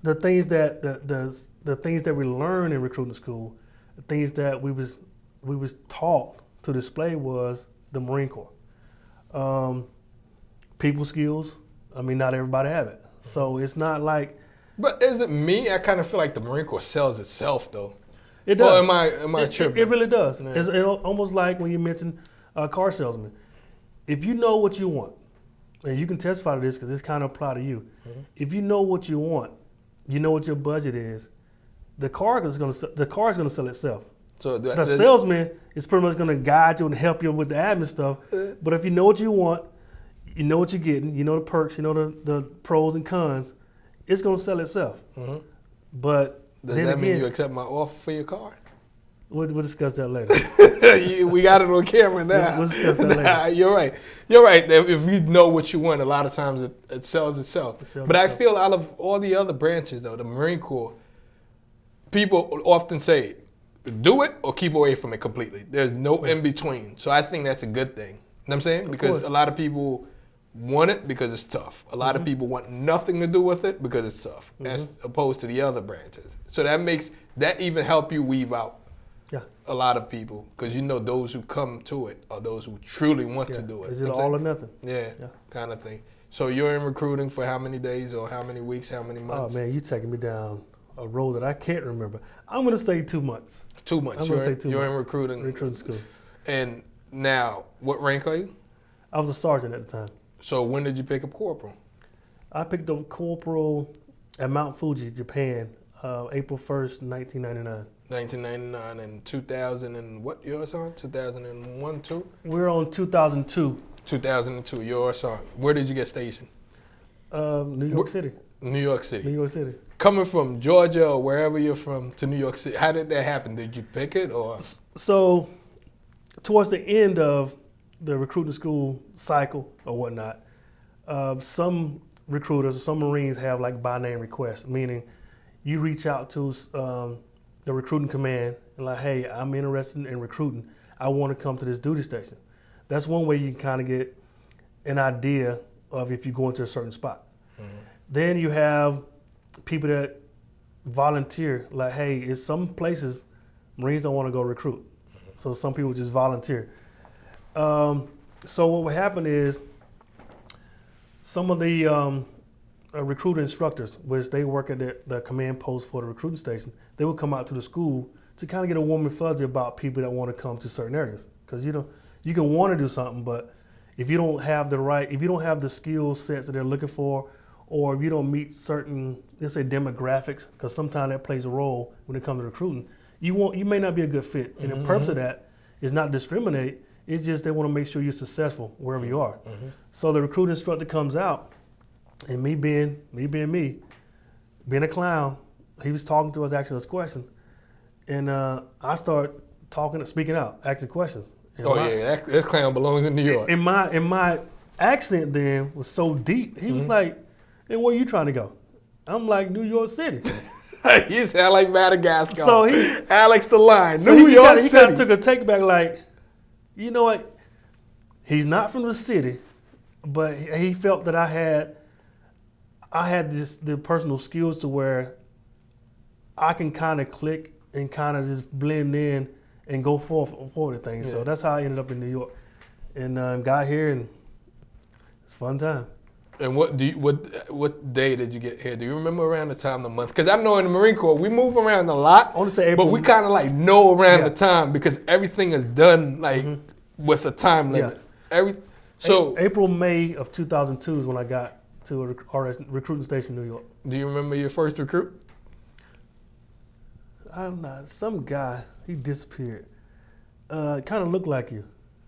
the things that the things that we learn in recruiting school, the things that we was taught to display was the Marine Corps. People skills. I mean, not everybody have it. So it's not like But is it me? I kind of feel like the Marine Corps sells itself, though. It does. Or am I tripping? It really does. Yeah. It's almost like when you mentioned car salesman. If you know what you want, and you can testify to this because this kind of apply to you. Mm-hmm. If you know what you want, you know what your budget is. The car is going to sell itself. So the salesman is pretty much going to guide you and help you with the admin stuff. But if you know what you want, you know what you're getting, you know the perks, you know the pros and cons, it's going to sell itself. Mm-hmm. But does that mean you accept my offer for your car? We'll discuss that later. We got it on camera now. We'll discuss that later. You're right. You're right. If you know what you want, a lot of times it sells itself. But I feel out of all the other branches, though, the Marine Corps, people often say, do it or keep away from it completely. There's no in between. So I think that's a good thing. You know what I'm saying? Because a lot of people want it because it's tough. A lot of people want nothing to do with it because it's tough, as opposed to the other branches. So that even help you weave out a lot of people, because you know those who come to it are those who truly want to do it. Is it all or nothing? Yeah, kind of thing. So you're in recruiting for how many days or how many weeks, how many months? Oh, man, you're taking me down a road that I can't remember. I'm going to say 2 months. 2 months. I'm going to say 2 months. You're in recruiting school. And now, what rank are you? I was a sergeant at the time. So when did you pick up corporal? I picked up corporal at Mount Fuji, Japan, April 1st, 1999. 1999 and 2000 and what year, son? 2001, 2? We're on 2002. 2002, you're son. Where did you get stationed? New York City. New York City. New York City. Coming from Georgia or wherever you're from to New York City, how did that happen? Did you pick it or? So, towards the end of the recruiting school cycle or whatnot, some recruiters, some Marines have like by name requests, meaning you reach out to the recruiting command and like, hey, I'm interested in recruiting. I want to come to this duty station. That's one way you can kind of get an idea of if you go into a certain spot. Mm-hmm. Then you have people that volunteer, like, hey, in some places, Marines don't want to go recruit. Mm-hmm. So some people just volunteer. So what would happen is some of the recruiter instructors, which they work at the command post for the recruiting station, they would come out to the school to kind of get a warm and fuzzy about people that want to come to certain areas. Because you can want to do something, but if you don't have the skill sets that they're looking for, or if you don't meet certain, let's say, demographics, because sometimes that plays a role when it comes to recruiting, you may not be a good fit. And the purpose of that is not discriminate. It's just they want to make sure you're successful wherever you are. Mm-hmm. So the recruiting instructor comes out, and me being a clown, he was talking to us, asking us questions, and I start speaking out, asking questions. And that clown belongs in New York. And my accent then was so deep. He was like, "Hey, where are you trying to go?" I'm like, "New York City." You sound like Madagascar. So Alex the Lion, so New York City. He kind of took a take back, like, you know what? He's not from the city, but he felt that I had just the personal skills to where I can kind of click and kind of just blend in and go forward with things. Yeah. So that's how I ended up in New York, and got here, and it's a fun time. And what day did you get here? Do you remember around the time, the month? Because I know in the Marine Corps we move around a lot. I want to say April, but we kind of like know around the time because everything is done like with a time limit. Yeah. April, May of 2002 is when I got to a recruiting station in New York. Do you remember your first recruit? I'm not. Some guy, he disappeared. Kind of looked like you.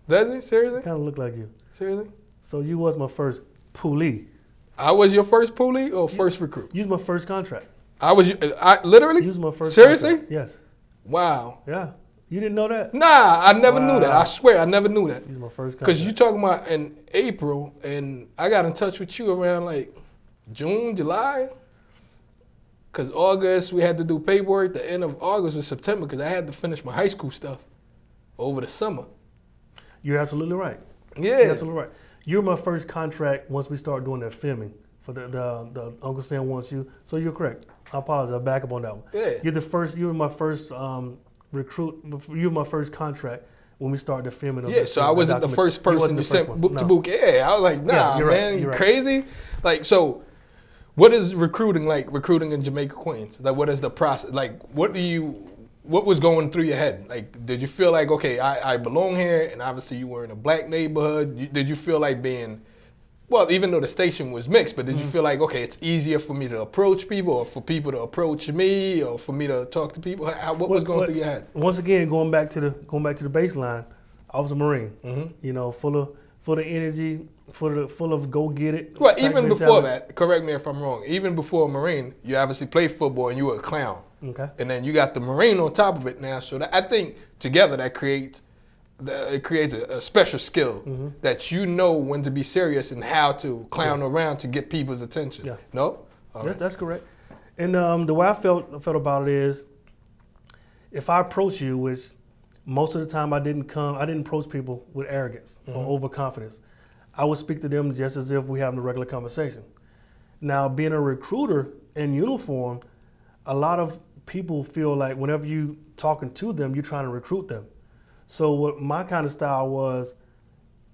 Does he? Seriously? Kind of looked like you. Seriously? So you was my first poolee. I was your first poolee or first recruit? You was my first contract. I literally? You was my first Seriously? contract. Yes. Wow. Yeah. You didn't know that? Nah, I never knew that. I swear, I never knew that. You was my first contract. Because you talking about in April, and I got in touch with you around like June, July. Because August, we had to do paperwork. The end of August was September because I had to finish my high school stuff over the summer. You're absolutely right. Yeah. You're absolutely right. You were my first contract once we started doing that filming for the Uncle Sam Wants You. So you're correct. I apologize. I'll back up on that one. Yeah. You were my first recruit. You were my first contract when we started the filming. Yeah, so I wasn't the first person you sent to book. Yeah, I was like, nah, man, you crazy? Like, so What is recruiting like? Recruiting in Jamaica, Queens. Like, what is the process? Like, what was going through your head? Like, did you feel like, okay, I belong here, and obviously you were in a black neighborhood. Did you feel like being, well, even though the station was mixed, but did you feel like, okay, it's easier for me to approach people, or for people to approach me, or for me to talk to people? What was going through your head? Once again, going back to the baseline, I was a Marine. You know, full of energy, full of go get it. Well, even before that, correct me if I'm wrong. Even before Marine, you obviously played football and you were a clown. Okay. And then you got the Marine on top of it now. So I think together that creates a special skill that you know when to be serious and how to clown around to get people's attention. Yeah. No? Right. That's correct. And the way I felt about it is, if I approach you, which most of the time I didn't approach people with arrogance or overconfidence. I would speak to them just as if we having a regular conversation. Now, being a recruiter in uniform, a lot of people feel like whenever you talking to them, you're trying to recruit them. So what my kind of style was,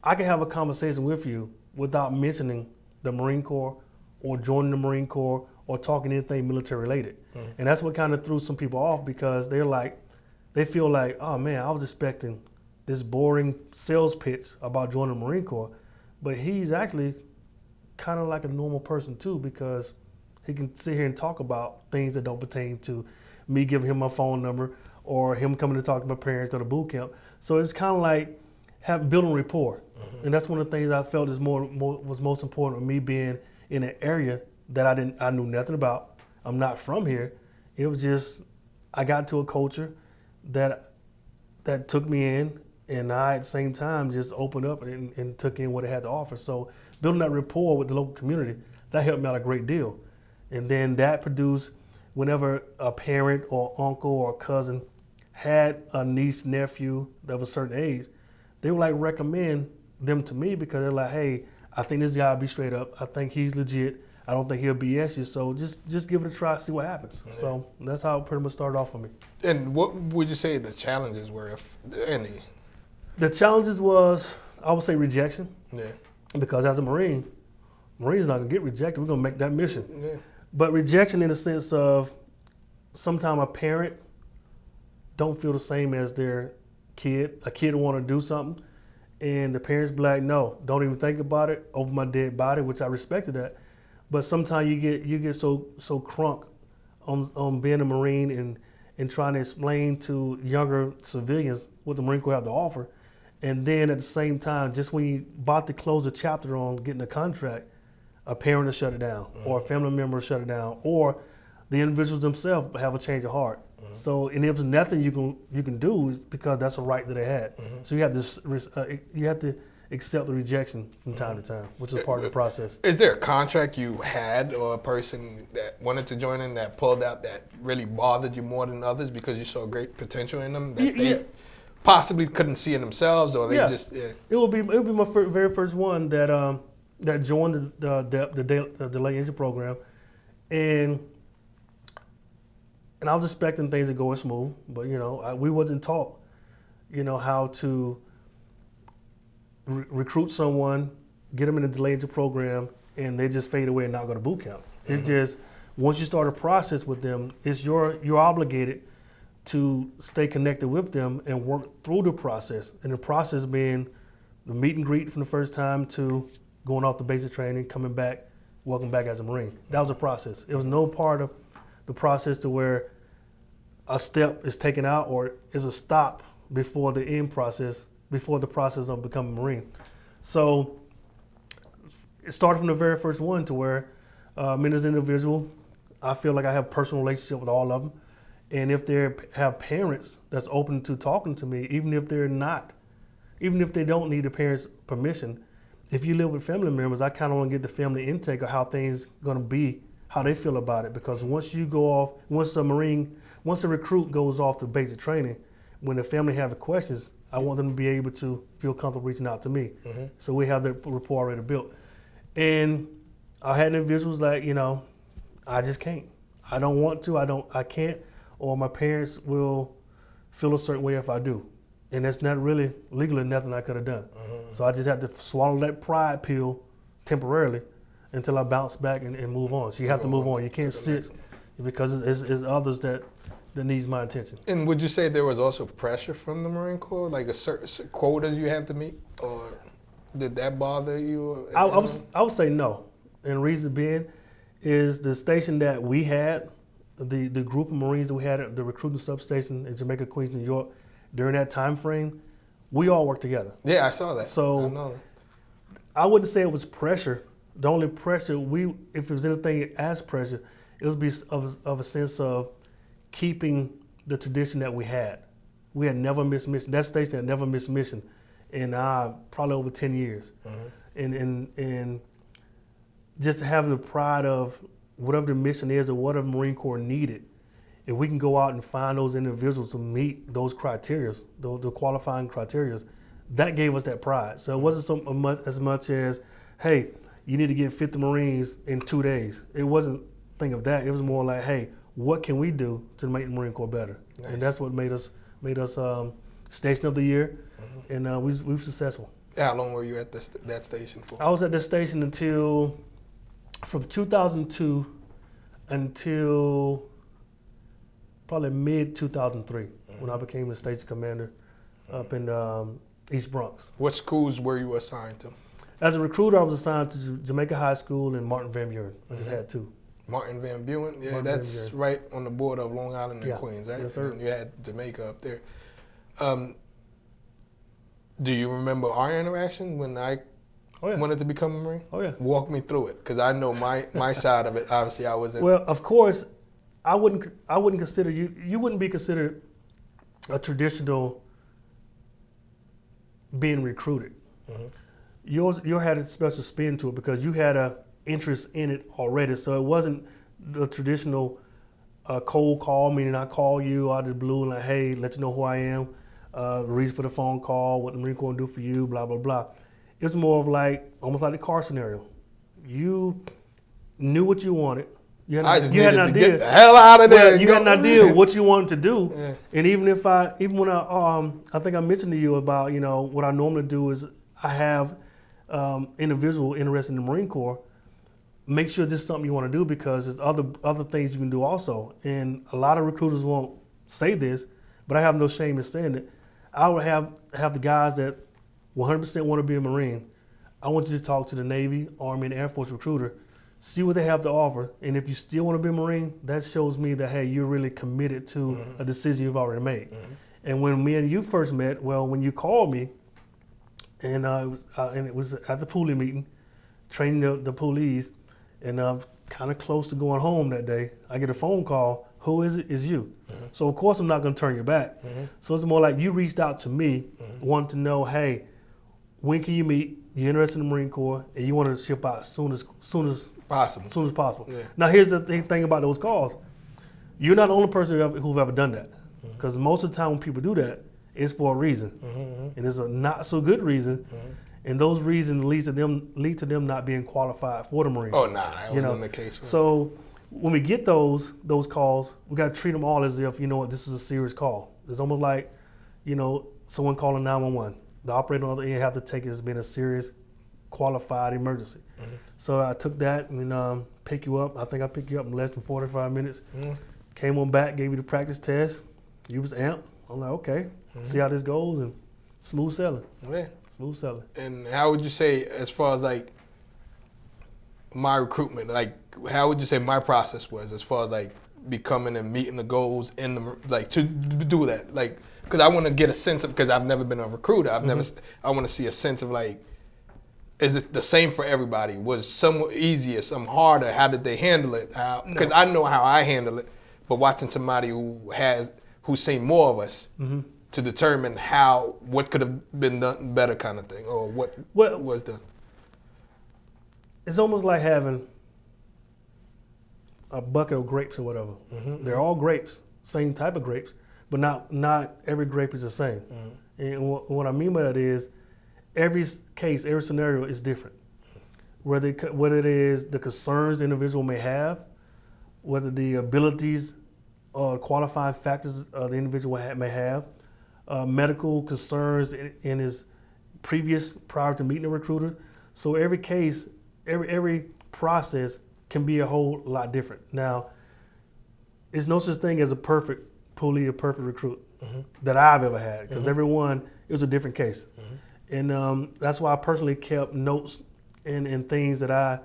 I can have a conversation with you without mentioning the Marine Corps or joining the Marine Corps or talking anything military related. And that's what kind of threw some people off, because they feel like, oh man, I was expecting this boring sales pitch about joining the Marine Corps. But he's actually kind of like a normal person too, because he can sit here and talk about things that don't pertain to me giving him my phone number or him coming to talk to my parents, go to boot camp. So it's kind of like building rapport. And that's one of the things I felt was most important with me being in an area that I knew nothing about. I'm not from here. It was just, I got into a culture that took me in, and I at the same time just opened up and took in what it had to offer. So building that rapport with the local community, that helped me out a great deal. And then that produced, whenever a parent or uncle or cousin had a niece, nephew that was a certain age, they would like recommend them to me, because they're like, hey, I think this guy will be straight up. I think he's legit. I don't think he'll BS you. So just give it a try, see what happens. Yeah. So that's how it pretty much started off for me. And what would you say the challenges were, if any? The challenges was, I would say, rejection. Yeah. Because as a Marine's not gonna get rejected. We're gonna make that mission. Yeah. But rejection in the sense of, sometimes a parent don't feel the same as their kid. A kid want to do something, and the parents be like, no, don't even think about it, over my dead body, which I respected that. But sometimes you get so crunk on being a Marine and trying to explain to younger civilians what the Marine Corps have to offer. And then at the same time, just when you about to close a chapter on getting a contract, a parent will shut it down, or a family member will shut it down, or the individuals themselves have a change of heart. So, and if there's nothing you can do, is because that's a right that they had. So you have to accept the rejection from time to time, which is part of the process. Is there a contract you had, or a person that wanted to join in that pulled out, that really bothered you more than others because you saw great potential in them that they possibly couldn't see in themselves, or they just? Yeah. It would be my very first one that joined the delay engine program, and I was expecting things to go smooth, but we wasn't taught, how to recruit someone, get them in the delay engine program, and they just fade away and not go to boot camp. It's just, once you start a process with them, you're obligated to stay connected with them and work through the process. And the process being the meet and greet from the first time to going off the basic training, coming back, welcome back as a Marine. That was a process. It was no part of the process to where a step is taken out or is a stop before the end process, before the process of becoming a Marine. So it started from the very first one to where me as an individual, I feel like I have a personal relationship with all of them. And if they have parents that's open to talking to me, even if they don't need the parents' permission, if you live with family members, I kind of want to get the family intake of how things going to be, how they feel about it. Because once a recruit goes off to basic training, when the family have the questions, I want them to be able to feel comfortable reaching out to me. So we have that rapport already built. And I had individuals like, I just can't. I don't want to, I can't, or my parents will feel a certain way if I do. And that's not really legally nothing I could have done. So I just had to swallow that pride pill temporarily until I bounce back and move on. So you have to move on. You can't sit because it's others that needs my attention. And would you say there was also pressure from the Marine Corps, like a certain quotas you have to meet, or did that bother you? I would say no, and the reason being is the station that we had, the group of Marines that we had at the recruiting substation in Jamaica, Queens, New York, during that time frame, we all worked together. Yeah, I saw that. So I know that. I wouldn't say it was pressure. The only pressure if it was anything as pressure, it would be of a sense of keeping the tradition that we had. We had never missed mission. That station had never missed mission in probably over 10 years. And just having the pride of whatever the mission is or whatever Marine Corps needed, if we can go out and find those individuals to meet those criteria, the qualifying criteria, that gave us that pride. So it wasn't as much as, hey, you need to get 50 Marines in 2 days. It wasn't think of that. It was more like, hey, what can we do to make the Marine Corps better? Nice. And that's what made us Station of the Year, and we were successful. How long were you at that station for? I was at this station from 2002 until probably mid 2003 when I became the station commander up in East Bronx. What schools were you assigned to? As a recruiter, I was assigned to Jamaica High School and Martin Van Buren. I just had two. Martin Van Buren? Yeah, Martin that's Van Buren. right on the border of Long Island and Queens, right? Yes, sir. And you had Jamaica up there. Do you remember our interaction when I wanted to become a Marine? Oh, yeah. Walk me through it, because I know my side of it. Obviously, I wasn't. Well, of course, I wouldn't consider you wouldn't be considered a traditional being recruited. Yours had a special spin to it because you had a interest in it already. So it wasn't the traditional cold call, meaning I call you out of the blue and like, hey, let you know who I am, the reason for the phone call, what the Marine Corps will do for you, blah, blah, blah. It was more of like, almost like the car scenario. You knew what you wanted. You had to get the hell out of there. You had an idea of what you wanted to do. Yeah. And even when I think I mentioned to you about, what I normally do is I have individual interested in the Marine Corps, make sure this is something you want to do because there's other things you can do also. And a lot of recruiters won't say this, but I have no shame in saying it. I would have the guys that 100% want to be a Marine. I want you to talk to the Navy, Army, and Air Force recruiter, see what they have to offer. And if you still want to be a Marine, that shows me that, hey, you're really committed to a decision you've already made. And when me and you first met, when you called me, and it was at the poolie meeting, training the police, and I'm kind of close to going home that day. I get a phone call. Who is it? It's you. So of course I'm not going to turn your back. So it's more like you reached out to me, wanting to know, hey, when can you meet? You're interested in the Marine Corps, and you want to ship out as soon as possible. Yeah. Now here's the thing about those calls. You're not the only person who've ever done that, because most of the time when people do that, it's for a reason, and it's a not so good reason. And those reasons lead to them not being qualified for the Marines. Oh, nah, that wasn't the case. So when we get those calls, we got to treat them all as if, this is a serious call. It's almost like, someone calling 911. The operator on the other end have to take it as being a serious, qualified emergency. So I took that and pick you up. I think I picked you up in less than 45 minutes. Came on back, gave you the practice test. You was amped. I'm like, okay, see how this goes, and smooth sailing. Yeah. Smooth sailing. And how would you say, as far as like my recruitment, like how would you say my process was as far as like becoming and meeting the goals in the, like to do that, like, because I want to get a sense of, because I've never been a recruiter, I want to see a sense of like, is it the same for everybody? Was some easier, some harder? How did they handle it? Because I know how I handle it, but watching somebody who's seen more of us to determine what could have been done better, kind of thing, or what was done. It's almost like having a bucket of grapes or whatever. They're all grapes, same type of grapes, but not every grape is the same. And what I mean by that is every case, every scenario is different. Whether it is the concerns the individual may have, whether the abilities or qualifying factors the individual may have, medical concerns in his prior to meeting a recruiter. So every case, every process can be a whole lot different. Now, there's no such thing as a perfect pulley, a perfect recruit that I've ever had, because everyone, it was a different case. And that's why I personally kept notes and things that I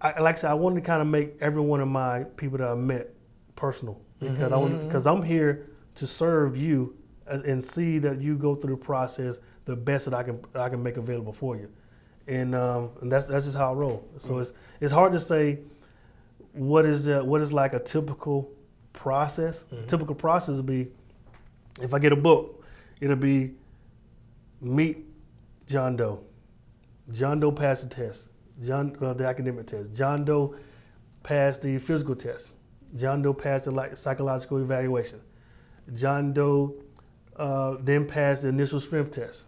like I said, I wanted to kind of make every one of my people that I met personal, because I'm here to serve you and see that you go through the process the best that I can make available for you, and that's just how I roll. So it's hard to say what is like a typical process. Typical process would be, if I get a book, it'll be meet John Doe. John Doe passed the test. The academic test. John Doe passed the physical test. John Doe passed the psychological evaluation. John Doe then passed the initial strength test.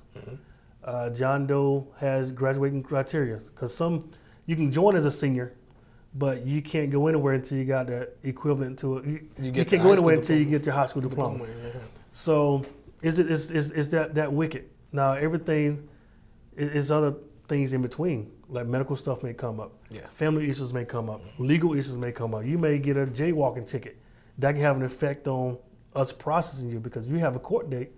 John Doe has graduating criteria, because you can join as a senior, but you can't go anywhere until you got that equivalent to it. You can't go anywhere until you get your high school diploma. So it's that wicked. Now everything is other things in between, like medical stuff may come up, family issues may come up, legal issues may come up. You may get a jaywalking ticket. That can have an effect on us processing you, because if you have a court date,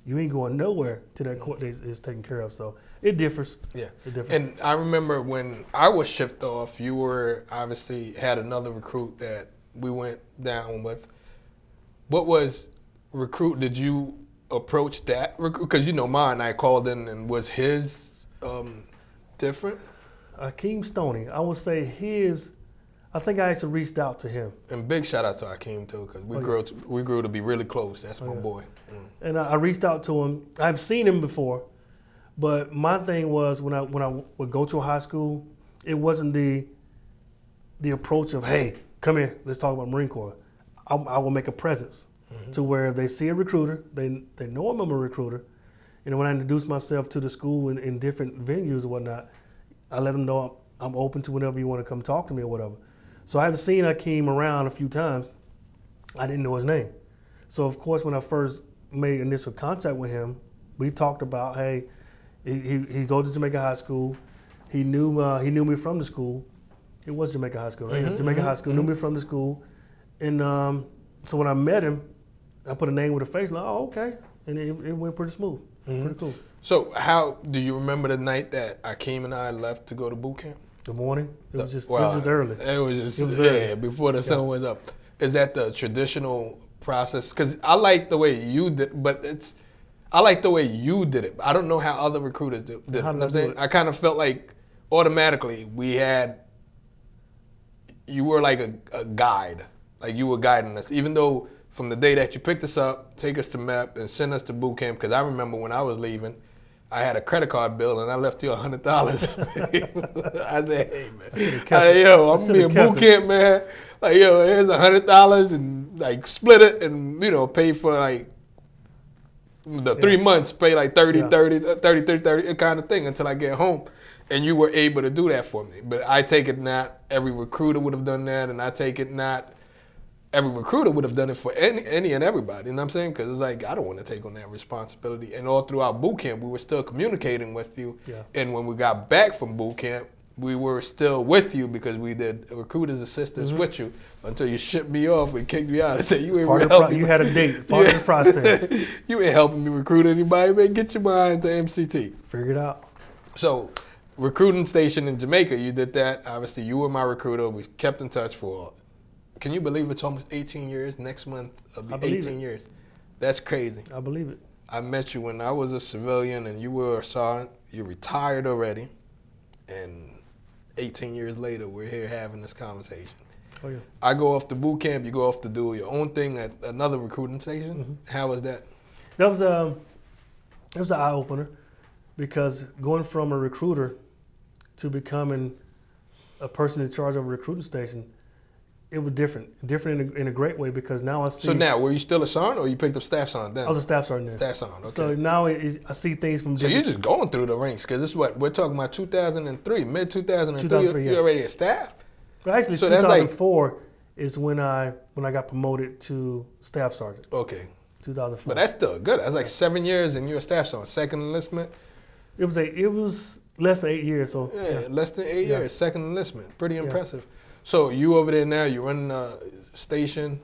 you ain't going nowhere till that court date is taken care of. So it differs. Yeah, it differs. And I remember when I was shipped off, you were obviously had another recruit that we went down with. What was recruit? Did you approach that recruit? Because mine, I called in, and was his different? Akeem Stoney, I would say I think I actually reached out to him. And big shout out to Akeem too, because we grew to be really close. That's my boy. And I reached out to him. I've seen him before, but my thing was when I would go to a high school, it wasn't the approach of, hey, come here, let's talk about Marine Corps. I will make a presence to where if they see a recruiter, they know I'm a recruiter. And when I introduce myself to the school in different venues or whatnot, I let them know I'm open to whenever you want to come talk to me or whatever. So I've seen Akeem around a few times. I didn't know his name. So of course, when I first made initial contact with him, we talked about, hey, he goes to Jamaica High School. He knew me from the school. It was Jamaica High School, right? Jamaica High School, knew me from the school. And so when I met him, I put a name with a face, like, oh, okay. And it went pretty smooth. Pretty cool. So how do you remember the night that Akeem and I left to go to boot camp? The morning? It was just early. It was early. Before the sun was up. Is that the traditional process? Because I like the way you did, I like the way you did it. I don't know how other recruiters did it. You know what I'm saying? I kind of felt like automatically you were like a guide. Like you were guiding us, even though from the day that you picked us up, take us to MEP, and send us to boot camp, because I remember when I was leaving, I had a credit card bill and I left you $100. I said, hey man, I'm gonna be in boot camp, man. Like, here's $100 and like split it and pay for like the 3 months, pay like 30 kind of thing until I get home. And you were able to do that for me. But I take it not every recruiter would have done that, and I take it not every recruiter would have done it for any and everybody, you know what I'm saying? Because it's like, I don't want to take on that responsibility. And all throughout boot camp, we were still communicating with you. Yeah. And when we got back from boot camp, we were still with you because we did recruiter's assistance with you until you shipped me off and kicked me out and said, you ain't helping me. You had a date, part of the process. You ain't helping me recruit anybody, man. Get your mind to MCT. Figure it out. So, recruiting station in Jamaica, you did that. Obviously, you were my recruiter. We kept in touch for, can you believe it's almost 18 years? Next month it'll be 18 years. That's crazy. I believe it. I met you when I was a civilian and you were a sergeant. You retired already. And 18 years later, we're here having this conversation. Oh, yeah. I go off to boot camp. You go off to do your own thing at another recruiting station. How was that? That was an eye-opener, because going from a recruiter to becoming a person in charge of a recruiting station, it was different in a great way, because now I see. So now, were you still a sergeant, or you picked up staff sergeant then? I was a staff sergeant then. Staff sergeant, okay. So now I see things from different. So you're just going through the ranks, because this is what we're talking about. 2003, mid 2003. You're already a staff. But actually, so 2004 is when I got promoted to staff sergeant. Okay. 2004. But that's still good. That's like 7 years, and you're a staff sergeant. Second enlistment. It was Less than 8 years. So yeah. Less than 8 years. Second enlistment. Pretty impressive. So you over there now, you're running a station,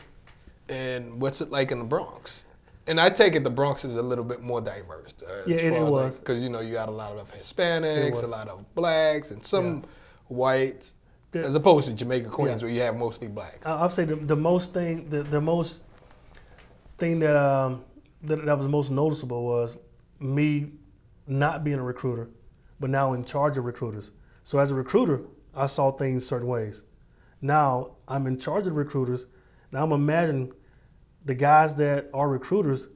and what's it like in the Bronx? And I take it the Bronx is a little bit more diverse. Yeah, it was. Because, you know, you got a lot of Hispanics, a lot of blacks, and some whites, as opposed to Jamaica, Queens, where you have mostly blacks. I'll say the most thing that was most noticeable was me not being a recruiter, but now in charge of recruiters. So as a recruiter, I saw things certain ways. Now I'm in charge of recruiters. Now I'm imagining the guys that are recruiters,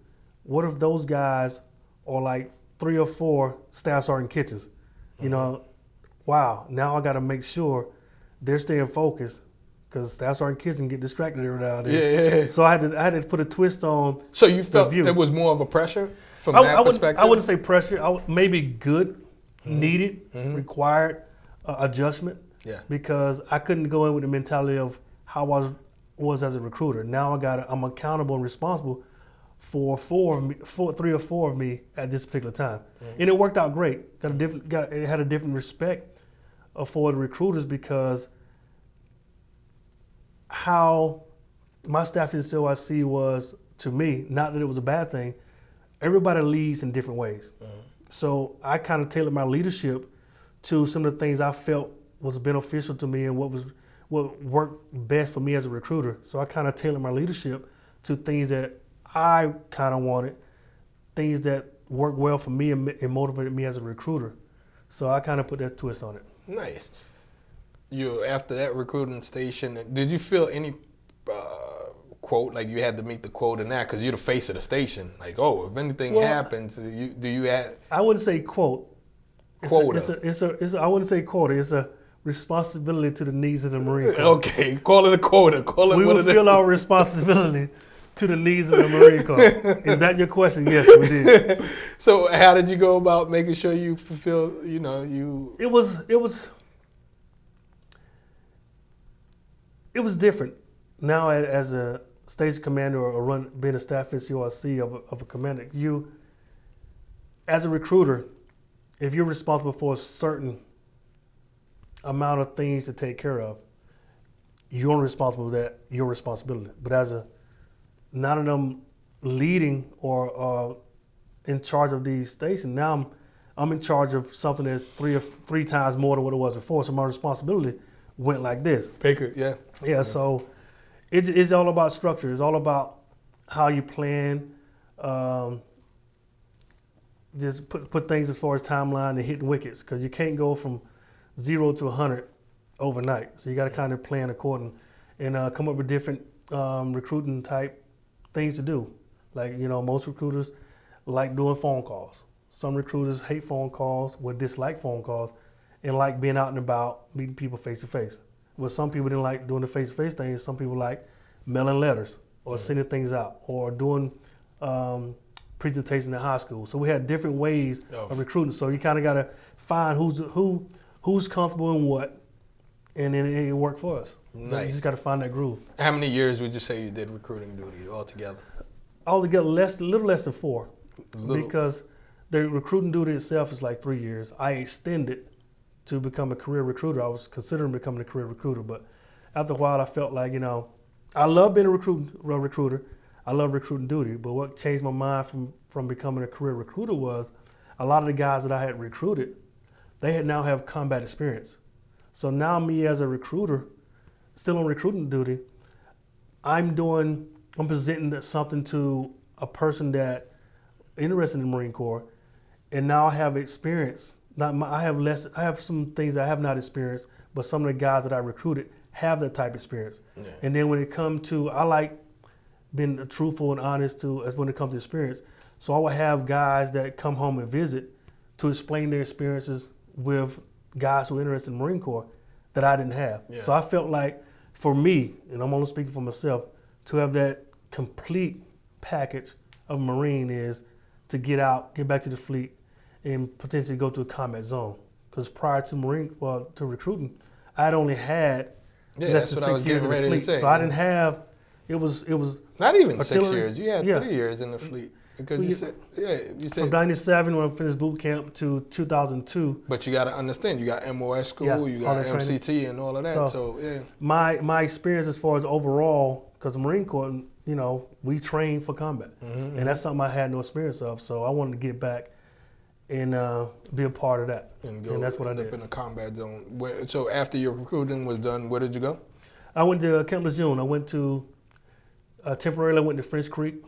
what if those guys are like 3 or 4 staff sergeant kitchens? You know, wow, now I got to make sure they're staying focused because staff sergeant kitchen get distracted every now and then. Yeah. So I had to put a twist on. So you felt there was more of a pressure from that perspective? I wouldn't say pressure. Maybe good, needed, required adjustment. Yeah. Because I couldn't go in with the mentality of how I was as a recruiter. Now I'm accountable and responsible for 3 or 4 of me at this particular time, and it worked out great. It had a different respect for the recruiters because how my staff in COIC was to me, not that it was a bad thing. Everybody leads in different ways, so I kind of tailored my leadership to some of the things I felt was beneficial to me and what worked best for me as a recruiter. So I kind of tailored my leadership to things that I kind of wanted, things that worked well for me and motivated me as a recruiter. So I kind of put that twist on it. Nice. You, after that recruiting station, did you feel any quote, like you had to meet the quote in that because you're the face of the station? Like, oh, if anything happens, do you have? I wouldn't say quote. Quota. I wouldn't say quota. It's a responsibility to the needs of the Marine Corps. Okay, call it a quota. We will feel our responsibility to the needs of the Marine Corps. Is that your question? Yes, we did. So how did you go about making sure you fulfill, you... It was different. Now as a station commander or being a staff NCOIC of a commander, you, as a recruiter, if you're responsible for a certain amount of things to take care of, you're responsible for that, your responsibility. But as none of them leading or in charge of these stations, now I'm in charge of something that's three times more than what it was before. So my responsibility went like this. Baker, yeah. So it's all about structure. It's all about how you plan. Just put things as far as timeline and hitting wickets, because you can't go from 0 to 100 overnight. So you got to kind of plan according and come up with different recruiting type things to do. Like, most recruiters like doing phone calls. Some recruiters hate phone calls or dislike phone calls and like being out and about, meeting people face to face. Well, some people didn't like doing the face to face things. Some people like mailing letters or sending things out or doing presentation in high school. So we had different ways of recruiting. So you kind of got to find who's comfortable in what, and then it worked for us. Nice. You just got to find that groove. How many years would you say you did recruiting duty altogether? Altogether, a little less than 4, because the recruiting duty itself is like 3 years. I extended to become a career recruiter. I was considering becoming a career recruiter, but after a while, I felt like I love being a recruiter. I love recruiting duty, but what changed my mind from becoming a career recruiter was a lot of the guys that I had recruited, they now have combat experience. So now me as a recruiter, still on recruiting duty, I'm presenting something to a person that interested in the Marine Corps, and now I have experience. I have some things I have not experienced, but some of the guys that I recruited have that type of experience. Yeah. And then when it comes to, I like being truthful and honest when it comes to experience. So I would have guys that come home and visit to explain their experiences with guys who are interested in the Marine Corps that I didn't have. Yeah. So I felt like, for me, and I'm only speaking for myself, to have that complete package of Marine is to get back to the fleet, and potentially go to a combat zone. Because prior to to recruiting, I'd only had less than 6 years in the fleet. So I didn't have, it was not even 6 years. You had 3 years in the fleet. Because you said from 97 when I finished boot camp to 2002. But you got to understand, you got MOS school, Yeah, you all got that training. MCT and all of that. So yeah. My experience as far as overall, because the Marine Corps, you know, we train for combat, and that's something I had no experience of. So I wanted to get back and be a part of that, and that's what I did. Up in a combat zone. So after your recruiting was done, where did you go? I went to Camp Lejeune. I went to temporarily. I went to French Creek.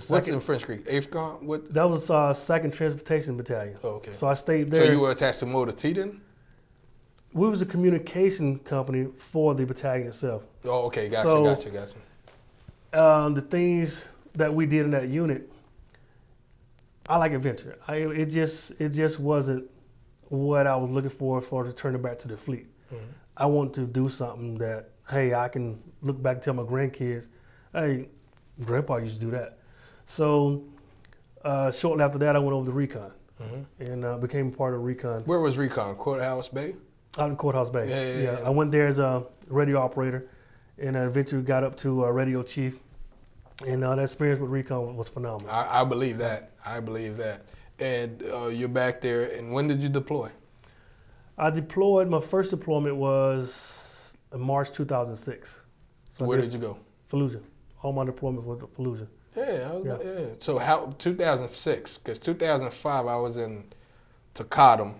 What's in French Creek? 8th Guard? What? That was 2nd Transportation Battalion. Oh, okay. So I stayed there. So you were attached to Motor T then? We was a communication company for the battalion itself. Oh, okay. Gotcha. The things that we did in that unit, I like adventure. It just wasn't what I was looking for to turn it back to the fleet. I want to do something that, hey, I can look back and tell my grandkids, hey, Grandpa used to do that. So shortly after that, I went over to Recon and became a part of Recon. Where was Recon? Courthouse Bay? Out in Courthouse Bay. Yeah. I went there as a radio operator, and I eventually got up to radio chief. And that experience with Recon was phenomenal. I believe that. And you're back there. And when did you deploy? I deployed. My first deployment was in March 2006. So where did you go? Fallujah. All my deployments were to Fallujah. Yeah. So how 2006? Because 2005 I was in Taqadum,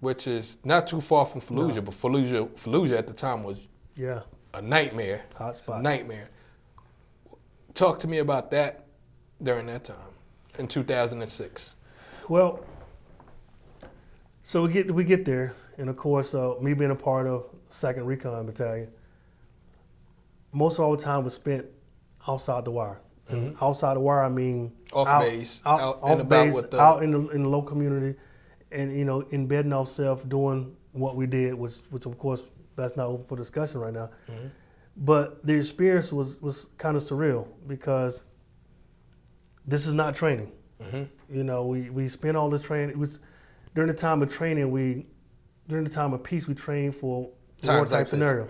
which is not too far from Fallujah, but Fallujah at the time was a nightmare. Hot spot. Nightmare. Talk to me about that during that time in 2006. Well, so we get there, and of course, me being a part of 2nd Recon Battalion, most of our time was spent outside the wire. And outside the wire, I mean off base, out in the local community, and you know, embedding ourselves doing what we did, which of course that's not open for discussion right now. But the experience was kind of surreal because this is not training. You know, we spent all this training. It was during the time of training. During the time of peace, we trained for war type scenario,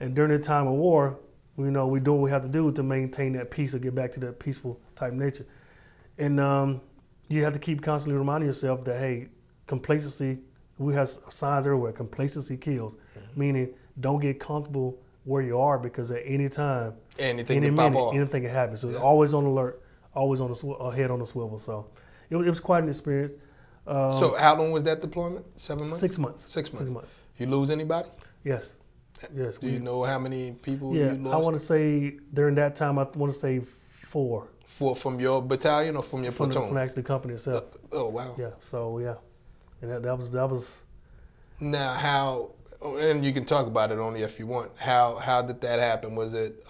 and during the time of war, you know, we do what we have to do to maintain that peace or get back to that peaceful type nature. And you have to keep constantly reminding yourself that, hey, complacency, we have signs everywhere. Complacency kills, meaning don't get comfortable where you are because at any time, anything can happen. So always on alert, always on the head on the swivel. So it was quite an experience. So how long was that deployment? 7 months? 6 months. 6 months. 6 months. You lose anybody? Yes. Do you know how many people you lost? I want to say during that time, I want to say 4. 4 from your battalion or from your platoon? From actually the company itself. Oh, wow. Yeah, so yeah. And that was... Now how, and you can talk about it only if you want, how did that happen? Was it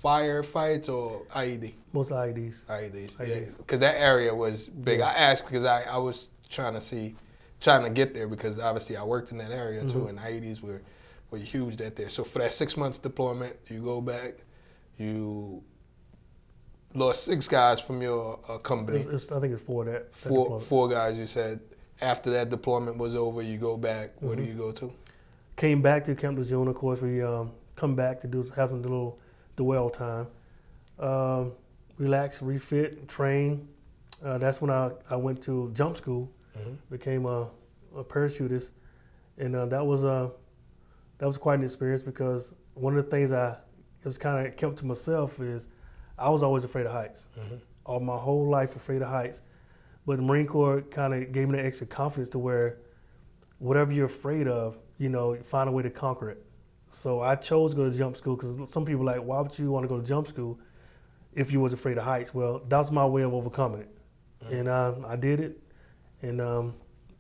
firefights or IED? Most IEDs. IEDs, yeah. Because that area was big. I asked because I was trying to get there because obviously I worked in that area too, and IEDs were huge that there. So for that 6 months deployment, you go back, you lost 6 guys from your company. I think it's 4 that four guys, you said. After that deployment was over, you go back. Where do you go to? Came back to Camp Lejeune. Of course, we come back to have some little dwell time. Relax, refit, train. That's when I went to jump school, became a parachutist, and that was quite an experience because one of the things it was kind of kept to myself is I was always afraid of heights. All my whole life afraid of heights. But the Marine Corps kind of gave me that extra confidence to where whatever you're afraid of, you know, find a way to conquer it. So I chose to go to jump school because some people are like, why would you want to go to jump school if you was afraid of heights? Well, that was my way of overcoming it. And I did it and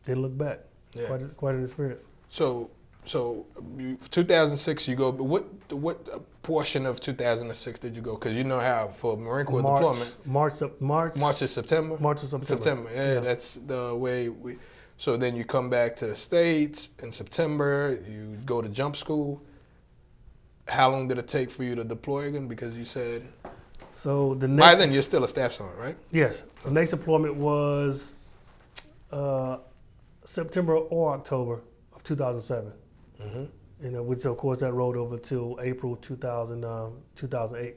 didn't look back. Yeah. Quite an experience. So 2006 you go, but what portion of 2006 did you go? Because you know how for Marine Corps deployment, March to September. September, yeah, that's the way we. So then you come back to the States in September. You go to jump school. How long did it take for you to deploy again? Because you said. So the next. By then you're still a staff sergeant, right? Yes. The next deployment was September or October of 2007. You know, which of course that rolled over to April 2008.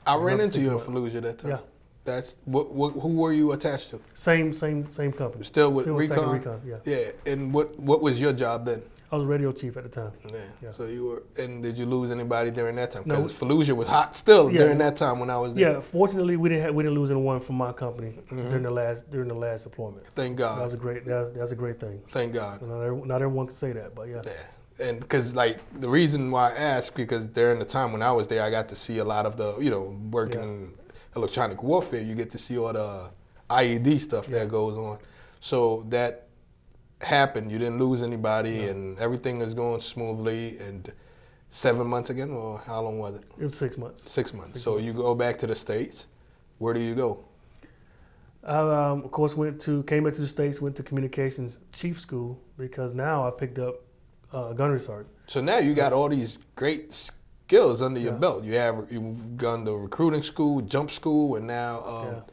I ran into you in Fallujah that time. Yeah. That's who were you attached to? Same company. Still with Second Recon? Recon, yeah. Yeah. And what was your job then? I was radio chief at the time. Yeah. So you were, and did you lose anybody during that time? No. Because Fallujah was hot still during that time when I was there. Yeah, fortunately we didn't lose anyone from my company during the last deployment. Thank God. That was a great thing. Thank God. Not everyone can say that, but yeah. And because like the reason why I asked, because during the time when I was there, I got to see a lot of the, working in electronic warfare, you get to see all the IED stuff that goes on. So that happened, you didn't lose anybody, and everything is going smoothly. And 7 months again, or how long was it? It was 6 months. 6 months. So you go back to the States. Where do you go? Of course, came back to the States, went to communications chief school, because now I picked up gunnery sergeant. So now you got all these great skills under your belt. You've gone to recruiting school, jump school, and now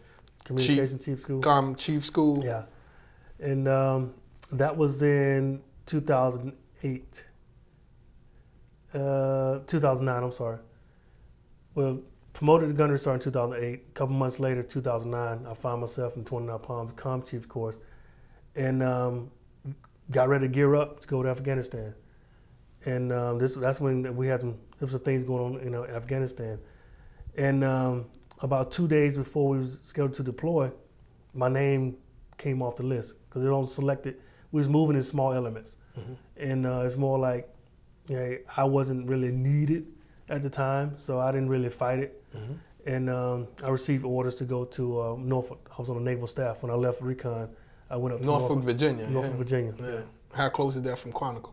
communications chief school. Chief school. Yeah, and that was in 2008. 2009, I'm sorry. Well, promoted to gunnery sergeant in 2008. A couple months later, 2009, I found myself in 29 Palms comm chief course, and got ready to gear up to go to Afghanistan. And that's when we had there was some things going on in Afghanistan. And about 2 days before we was scheduled to deploy, my name came off the list because they don't select it. We was moving in small elements, and it's more like, I wasn't really needed at the time, so I didn't really fight it. And I received orders to go to Norfolk. I was on the naval staff. When I left Recon, I went up to Norfolk, Virginia. Norfolk, Virginia. Yeah. How close is that from Quantico?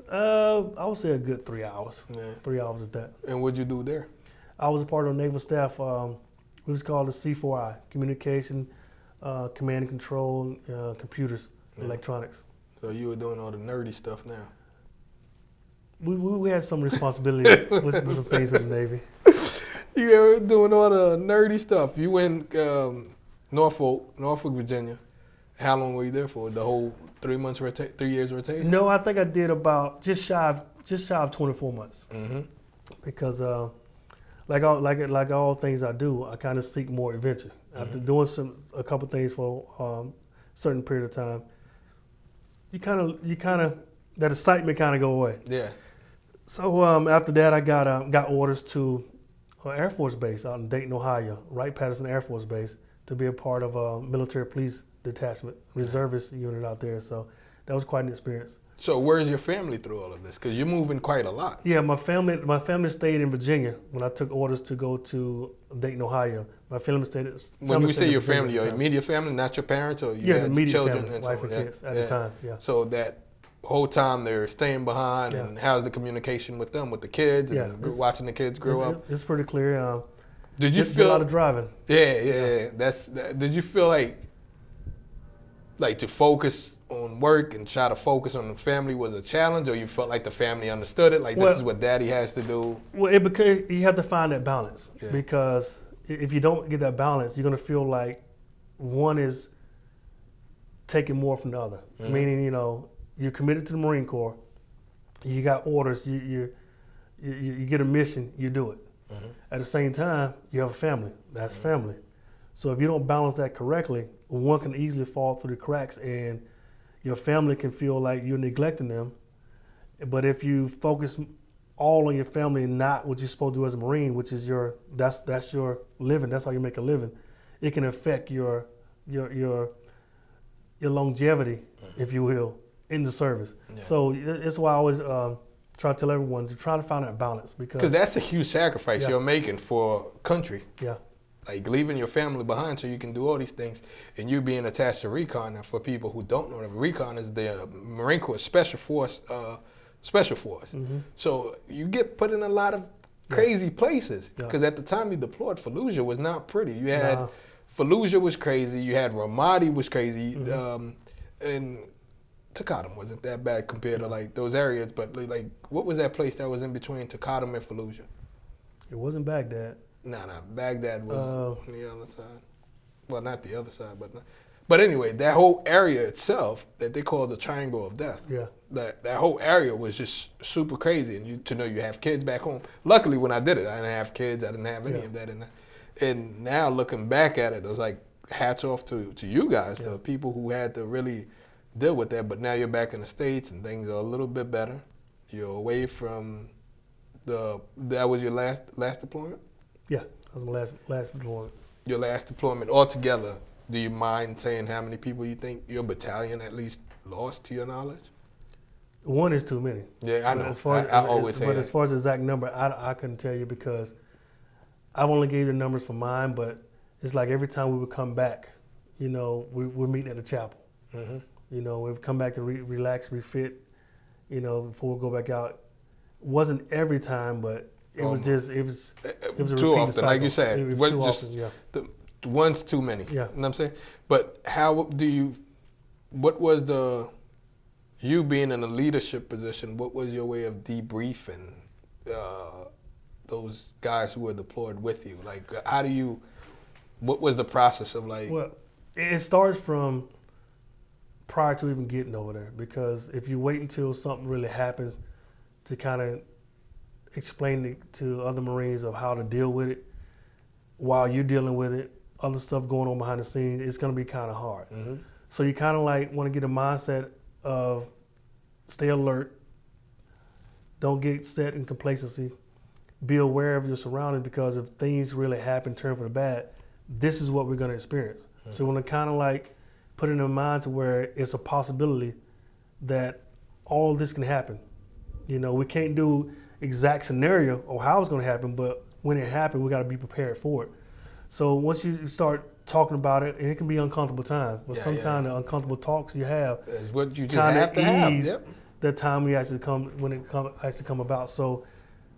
I would say a good 3 hours. 3 hours at that. And what'd you do there? I was a part of the naval staff. It was called the C4I, Communication, Command and Control, Computers, Electronics. So you were doing all the nerdy stuff now. We had some responsibility with some things with the Navy. You were doing all the nerdy stuff. You went Norfolk, Virginia. How long were you there for? The whole 3 months, 3 years rotation? No, I think I did about just shy of 24 months. Because like all things I do, I kind of seek more adventure. After doing a couple things for a certain period of time, you kind of that excitement kind of go away. Yeah. So after that, I got orders to Air Force Base out in Dayton, Ohio, Wright-Patterson Air Force Base, to be a part of a military police detachment, reservist unit out there. So that was quite an experience. So where's your family through all of this? Because you're moving quite a lot. Yeah, my family stayed in Virginia when I took orders to go to Dayton, Ohio. My family stayed. When you say your family, your immediate family, not your parents, or you had immediate children family, and wife and kids at the time. Yeah. So that whole time they're staying behind, and how's the communication with them, with the kids, and watching the kids grow up? It's pretty clear. Did you feel a lot of driving? Yeah. Did you feel like to focus on work and try to focus on the family was a challenge, or you felt like the family understood it, like this is what daddy has to do? Well, you have to find that balance, because if you don't get that balance, you're going to feel like one is taking more from the other. Meaning, you're committed to the Marine Corps, you got orders, you get a mission, you do it. At the same time, you have a family. That's family. So if you don't balance that correctly, one can easily fall through the cracks, and your family can feel like you're neglecting them. But if you focus all on your family and not what you're supposed to do as a Marine, which is that's your living, that's how you make a living, it can affect your longevity, if you will, in the service. So that's why I always try to tell everyone to try to find that balance, because that's a huge sacrifice you're making for country. Yeah. Like leaving your family behind so you can do all these things, and you being attached to Recon. And for people who don't know, Recon is the Marine Corps Special Force. So you get put in a lot of crazy places, because at the time you deployed, Fallujah was not pretty. You had Fallujah was crazy. You had Ramadi was crazy, and Taqadum wasn't that bad compared to like those areas. But like, what was that place that was in between Taqadum and Fallujah? It wasn't Baghdad. Nah, Baghdad was on the other side. Well, not the other side, but anyway, that whole area itself that they call the Triangle of Death. Yeah. That whole area was just super crazy, and you have kids back home. Luckily, when I did it, I didn't have kids. I didn't have any of that And now looking back at it, it's like hats off to you guys, Yeah. the people who had to really deal with that. But now you're back in the States and things are a little bit better. You're away from that was your last deployment? Yeah, that was my last deployment. Your last deployment altogether. Do you mind saying how many people you think your battalion at least lost to your knowledge? One is too many. Yeah, I know. As far as, I always say but that. as far as the exact number, I couldn't tell you because I've only gave the numbers for mine, but it's like every time we would come back, you know, we're meeting at the chapel. Mm-hmm. You know, we've come back to relax, refit, you know, before we go back out. Wasn't every time, but it was a too repeated often, cycle. like you said. It was What- too just often, yeah. One's too many. Yeah. You know what I'm saying? But what was you being in a leadership position, what was your way of debriefing those guys who were deployed with you? Like, what was the process of like? Well, it starts from prior to even getting over there, because if you wait until something really happens to kind of explain it to other Marines of how to deal with it while you're dealing with it, other stuff going on behind the scenes, it's going to be kind of hard. Mm-hmm. So you kind of like want to get a mindset of stay alert, don't get set in complacency, be aware of your surroundings, because if things really happen, turn for the bad, this is what we're going to experience. Mm-hmm. So we want to kind of like put it in mind to where it's a possibility that all this can happen. You know, we can't do exact scenario or how it's going to happen, but when it happens, we got to be prepared for it. So once you start talking about it, and it can be uncomfortable times, but sometimes the uncomfortable talks you have is what you just kind have of to have. ease Yep. that time we actually come about. So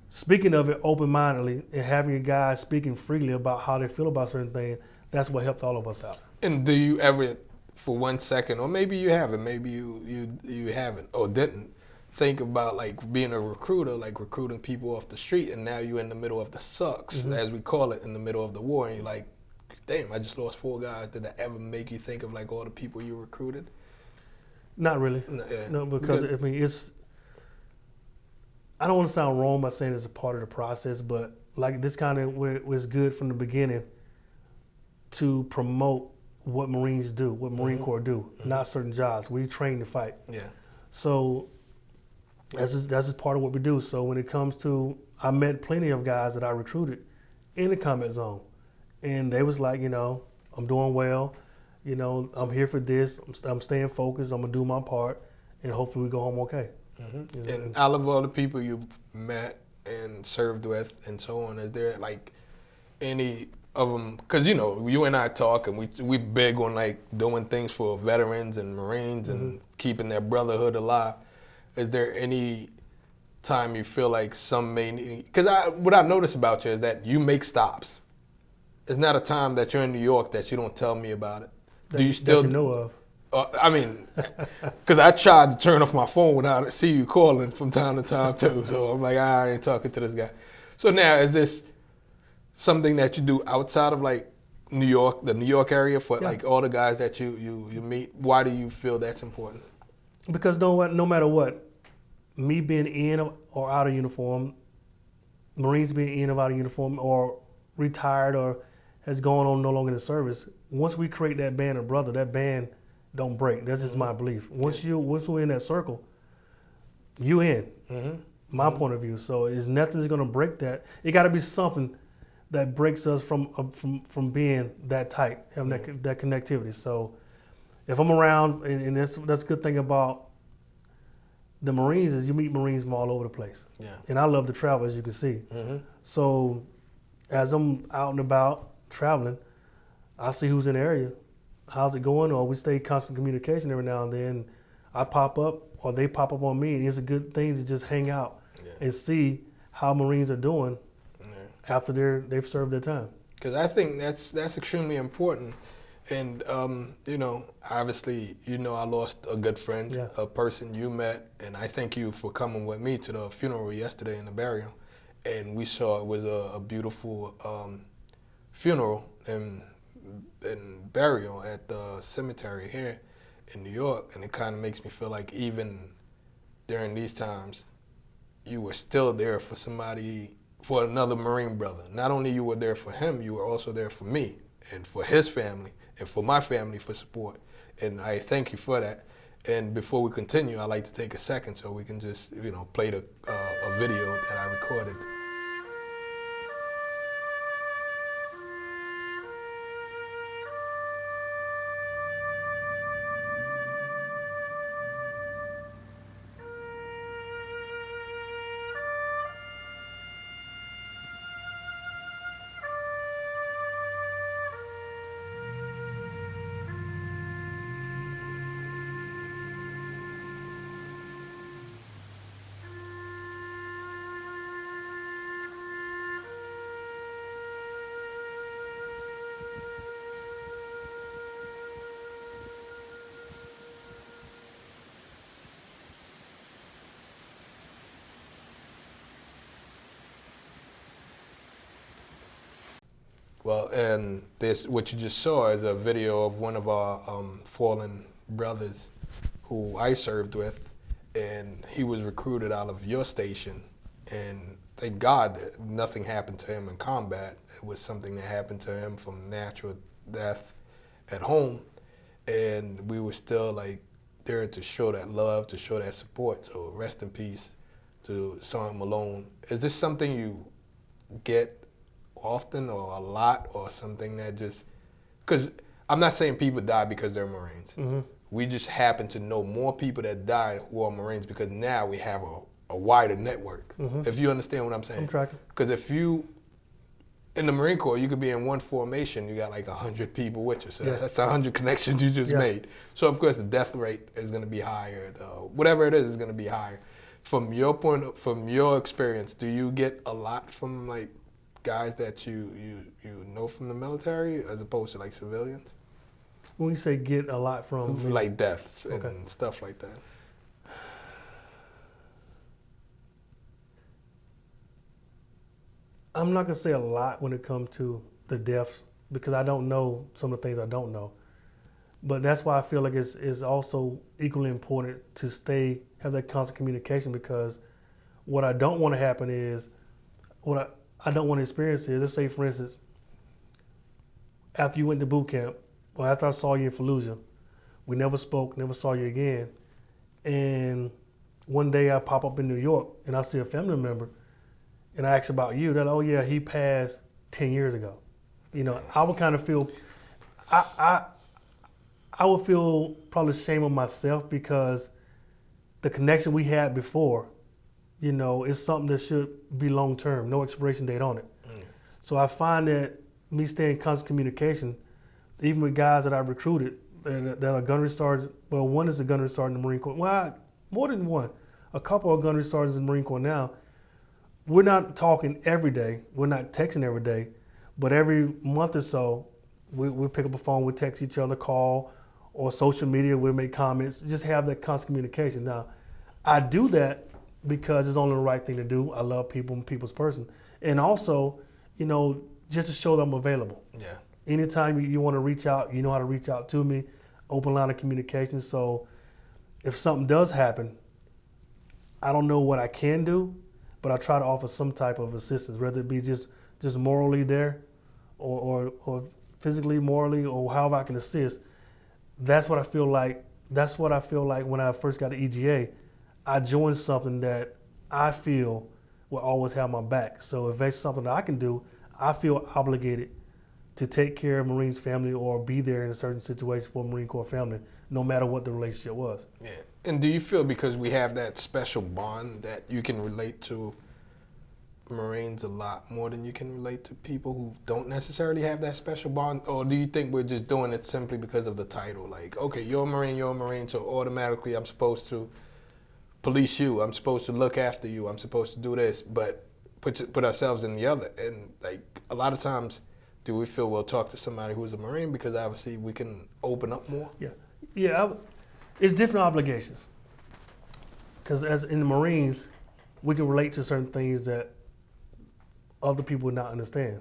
speaking of it open-mindedly and having your guys speaking freely about how they feel about certain things, that's what helped all of us out. And do you ever, for 1 second, or maybe you haven't, maybe you haven't or didn't, think about like being a recruiter, like recruiting people off the street, and now you're in the middle of the sucks, Mm-hmm. as we call it, in the middle of the war, and you're like, damn, I just lost 4 guys. Did that ever make you think of like all the people you recruited? Not really. No, because I mean, I don't want to sound wrong by saying it's a part of the process, but like this kind of was good from the beginning to promote what Marines do, what Marine Corps do, not certain jobs. We train to fight. Yeah. So that's just part of what we do. So when it comes to, I met plenty of guys that I recruited in the combat zone, and they was like, you know, I'm doing well, you know, I'm here for this, I'm staying focused, I'm gonna do my part, and hopefully we go home okay. Mm-hmm. You know? And out of all the people you've met and served with and so on, is there like any of them, because you know, you and I talk and we big on like doing things for veterans and Marines and keeping their brotherhood alive. Is there any time you feel like some may need, because what I notice about you is that you make stops. It's not a time that you're in New York that you don't tell me about it. Do you still that you know of? I mean, because I tried to turn off my phone when I see you calling from time to time too. So I'm like, I ain't talking to this guy. So now, is this something that you do outside of like New York, the New York area, for like all the guys that you meet? Why do you feel that's important? Because no matter what, me being in or out of uniform, Marines being in or out of uniform, or retired or has gone on no longer in the service, once we create that band of brother, that band don't break. That's just my belief. Once we're in that circle, you in. My point of view. So nothing's gonna break that. It got to be something that breaks us from being that tight, having that connectivity. So if I'm around, and that's a good thing about the Marines, is you meet Marines from all over the place. Yeah. And I love to travel, as you can see. So as I'm out and about traveling, I see who's in the area. How's it going? Or we stay constant communication every now and then. I pop up or they pop up on me, and it's a good thing to just hang out and see how Marines are doing after they've served their time. Because I think that's extremely important. And, you know, obviously, you know, I lost a good friend, a person you met, and I thank you for coming with me to the funeral yesterday and the burial. And we saw it was a beautiful funeral and burial at the cemetery here in New York. And it kind of makes me feel like even during these times, you were still there for somebody for another Marine brother. Not only you were there for him, you were also there for me and for his family and for my family for support. And I thank you for that. And before we continue, I'd like to take a second so we can just, play a video that I recorded. Well, and this, what you just saw is a video of one of our fallen brothers who I served with, and he was recruited out of your station. And thank God nothing happened to him in combat. It was something that happened to him from natural death at home. And we were still like there to show that love, to show that support. So rest in peace to Sergeant Malone. Is this something you get often or a lot, or something that just, because I'm not saying people die because they're Marines. Mm-hmm. We just happen to know more people that die who are Marines because now we have a wider network. Mm-hmm. If you understand what I'm saying. I'm tracking. Because if you, in the Marine Corps, you could be in one formation, you got like 100 people with you. So that's 100 connections you just made. So of course the death rate is going to be higher. Whatever it is going to be higher. From your experience, do you get a lot from like guys that you know from the military as opposed to like civilians? When you say get a lot from like deaths and stuff like that. I'm not gonna say a lot when it comes to the deaths because I don't know some of the things I don't know. But that's why I feel like it's also equally important to have that constant communication, because what I don't want to happen is I don't want to experience is, let's say for instance, after you went to boot camp, or after I saw you in Fallujah, we never spoke, never saw you again. And one day I pop up in New York and I see a family member and I ask about you. They're like, oh yeah, he passed 10 years ago. I would kind of feel, I would feel probably shame on myself because the connection we had before, it's something that should be long-term, no expiration date on it. So I find that me staying in constant communication, even with guys that I recruited that are gunnery sergeants, well, one is a gunnery sergeant in the Marine Corps. Well, more than one. A couple of gunnery sergeants in the Marine Corps now. We're not talking every day. We're not texting every day. But every month or so, we'll pick up a phone, we'll text each other, call, or social media, we'll make comments, just have that constant communication. Now, I do that because it's only the right thing to do. I love people, I'm a people's person. And also, just to show that I'm available. Yeah. Anytime you want to reach out, you know how to reach out to me, open line of communication. So if something does happen, I don't know what I can do, but I try to offer some type of assistance, whether it be just morally there or physically, morally, or however I can assist. That's what I feel like. That's what I feel like when I first got to EGA. I joined something that I feel will always have my back. So if there's something that I can do, I feel obligated to take care of Marines family or be there in a certain situation for a Marine Corps family, no matter what the relationship was. Yeah. And do you feel because we have that special bond that you can relate to Marines a lot more than you can relate to people who don't necessarily have that special bond? Or do you think we're just doing it simply because of the title? Like, okay, you're a Marine, so automatically I'm supposed to police you, I'm supposed to look after you, I'm supposed to do this, but put ourselves in the other. And like a lot of times, do we feel we'll talk to somebody who's a Marine because obviously we can open up more? Yeah. It's different obligations. Because as in the Marines, we can relate to certain things that other people would not understand.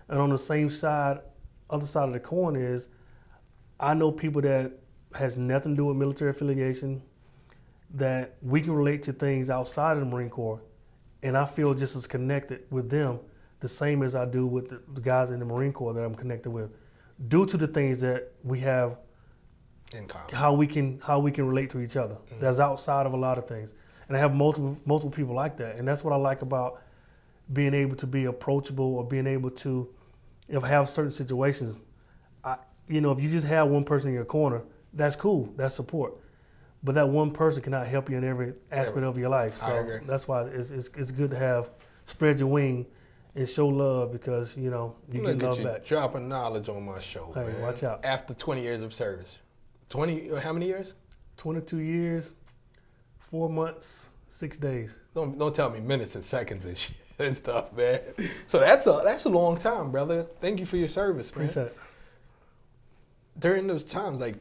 And on the same side, other side of the coin is, I know people that has nothing to do with military affiliation, that we can relate to things outside of the Marine Corps and I feel just as connected with them the same as I do with the guys in the Marine Corps that I'm connected with, due to the things that we have in common. how we can relate to each other. Mm-hmm. That's outside of a lot of things, and I have multiple people like that, and that's what I like about being able to be approachable, or being able to, if have certain situations. If you just have one person in your corner, that's cool, that's support. But that one person cannot help you in every aspect of your life. So that's why it's good to spread your wing and show love, because you get love back. Dropping knowledge on my show, hey, man. Watch out. After 20 years of service. 20, how many years? 22 years, 4 months, 6 days. Don't tell me minutes and seconds and shit and stuff, man. So that's a long time, brother. Thank you for your service, man. Appreciate it. During those times, like,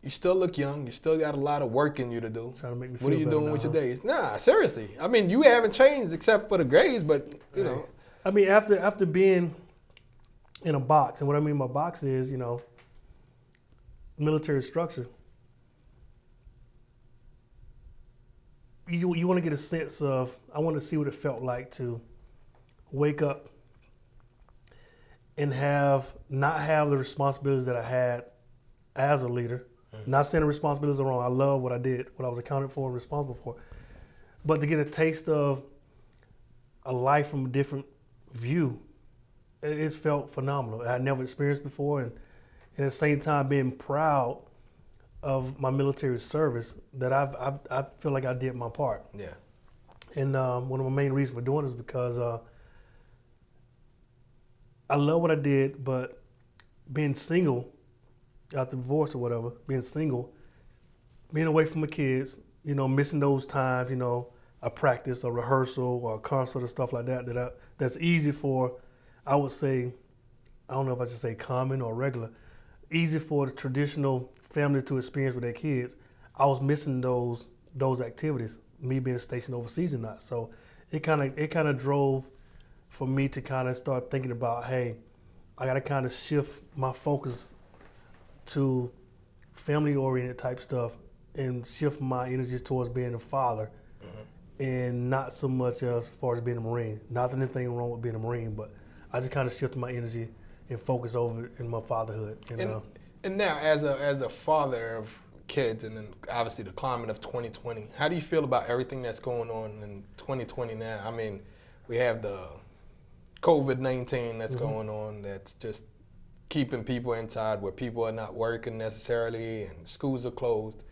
you still look young. You still got a lot of work in you to do. Trying to make me feel what are you better doing now, with your days? Nah, seriously. I mean, you haven't changed except for the grades, but you know. I mean, after being in a box, and what I mean by box is, military structure. You want to get a sense of. I want to see what it felt like to wake up and not have the responsibilities that I had as a leader. Not saying the responsibilities are wrong. I love what I did, what I was accounted for and responsible for. But to get a taste of a life from a different view, it's felt phenomenal. I had never experienced before, and at the same time being proud of my military service, that I feel like I did my part. Yeah. And one of my main reasons for doing it is because I love what I did, but being single, after divorce or whatever, being single, being away from my kids, missing those times, a practice, a rehearsal, or a concert or stuff like that's easy for, I would say, I don't know if I should say common or regular, easy for the traditional family to experience with their kids. I was missing those activities, me being stationed overseas or not. So it kind of drove for me to kind of start thinking about, hey, I got to kind of shift my focus to family-oriented type stuff and shift my energies towards being a father, and not so much as far as being a Marine. Not that anything wrong with being a Marine, but I just kind of shifted my energy and focus over in my fatherhood. And now, as a father of kids, and then obviously the climate of 2020, how do you feel about everything that's going on in 2020 now? I mean, we have the COVID-19 that's going on, that's just keeping people inside, where people are not working necessarily and schools are closed.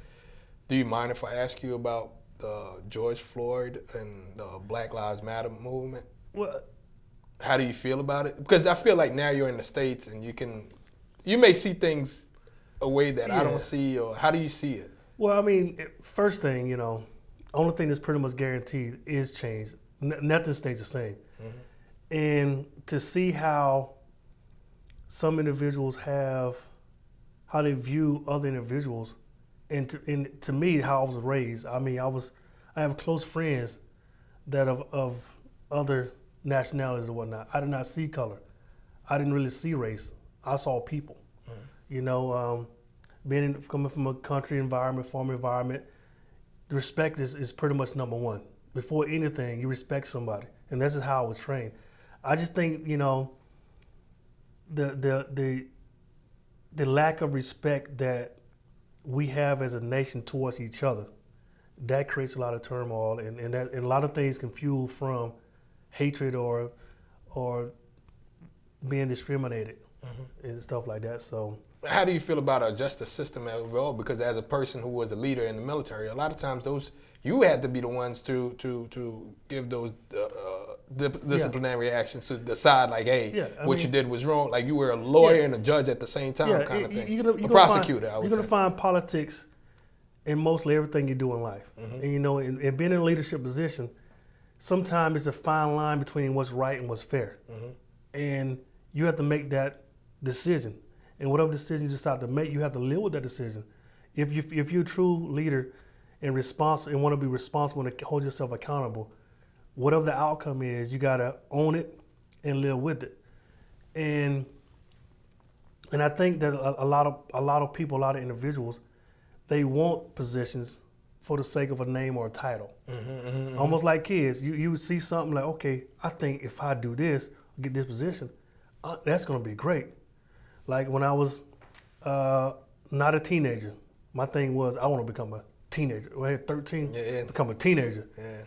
Do you mind if I ask you about the George Floyd and the Black Lives Matter movement? Well, how do you feel about it? Because I feel like now you're in the States and you may see things a way that I don't see, or how do you see it? Well, I mean, first thing, only thing that's pretty much guaranteed is change. Nothing stays the same. And to see how some individuals how they view other individuals, and to me, how I was raised. I mean, I have close friends that of other nationalities and whatnot. I did not see color. I didn't really see race. I saw people. Coming from a country environment, farm environment, the respect is pretty much number one. Before anything, you respect somebody, and this is how I was trained. I just think the lack of respect that we have as a nation towards each other, that creates a lot of turmoil, and a lot of things can fuel from hatred or being discriminated and stuff like that. So how do you feel about our justice system overall? Because as a person who was a leader in the military, a lot of times you had to be the ones to give those disciplinary actions, to decide like, hey, what you did was wrong. Like you were a lawyer and a judge at the same time, kind of thing. A prosecutor, I would say. You're gonna find politics in mostly everything you do in life. And and being in a leadership position, sometimes it's a fine line between what's right and what's fair. And you have to make that decision. And whatever decision you decide to make, you have to live with that decision. If you're a true leader and want to be responsible and hold yourself accountable, whatever the outcome is, you gotta own it and live with it. And I think that a lot of people, a lot of individuals, they want positions for the sake of a name or a title. Almost like kids, you would see something like, okay, I think if I do this, get this position, that's going to be great. Like when I was not a teenager, my thing was I want to become a teenager. When I had 13, become a teenager. Yeah.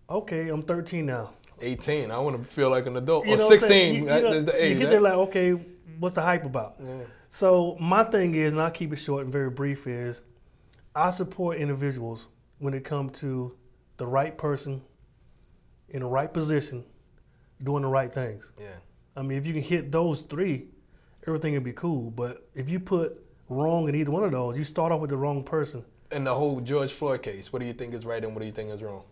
Okay, I'm 13 now. 18, I want to feel like an adult. You Or know 16, what I'm saying? that's the age. You get there like, okay, what's the hype about? Yeah. So my thing is, and I'll keep it short and very brief, is I support individuals when it comes to the right person in the right position, doing the right things. Yeah. I mean, if you can hit those three, everything will be cool. But if you put wrong in either one of those, you start off with the wrong person. And the whole George Floyd case, what do you think is right and what do you think is wrong?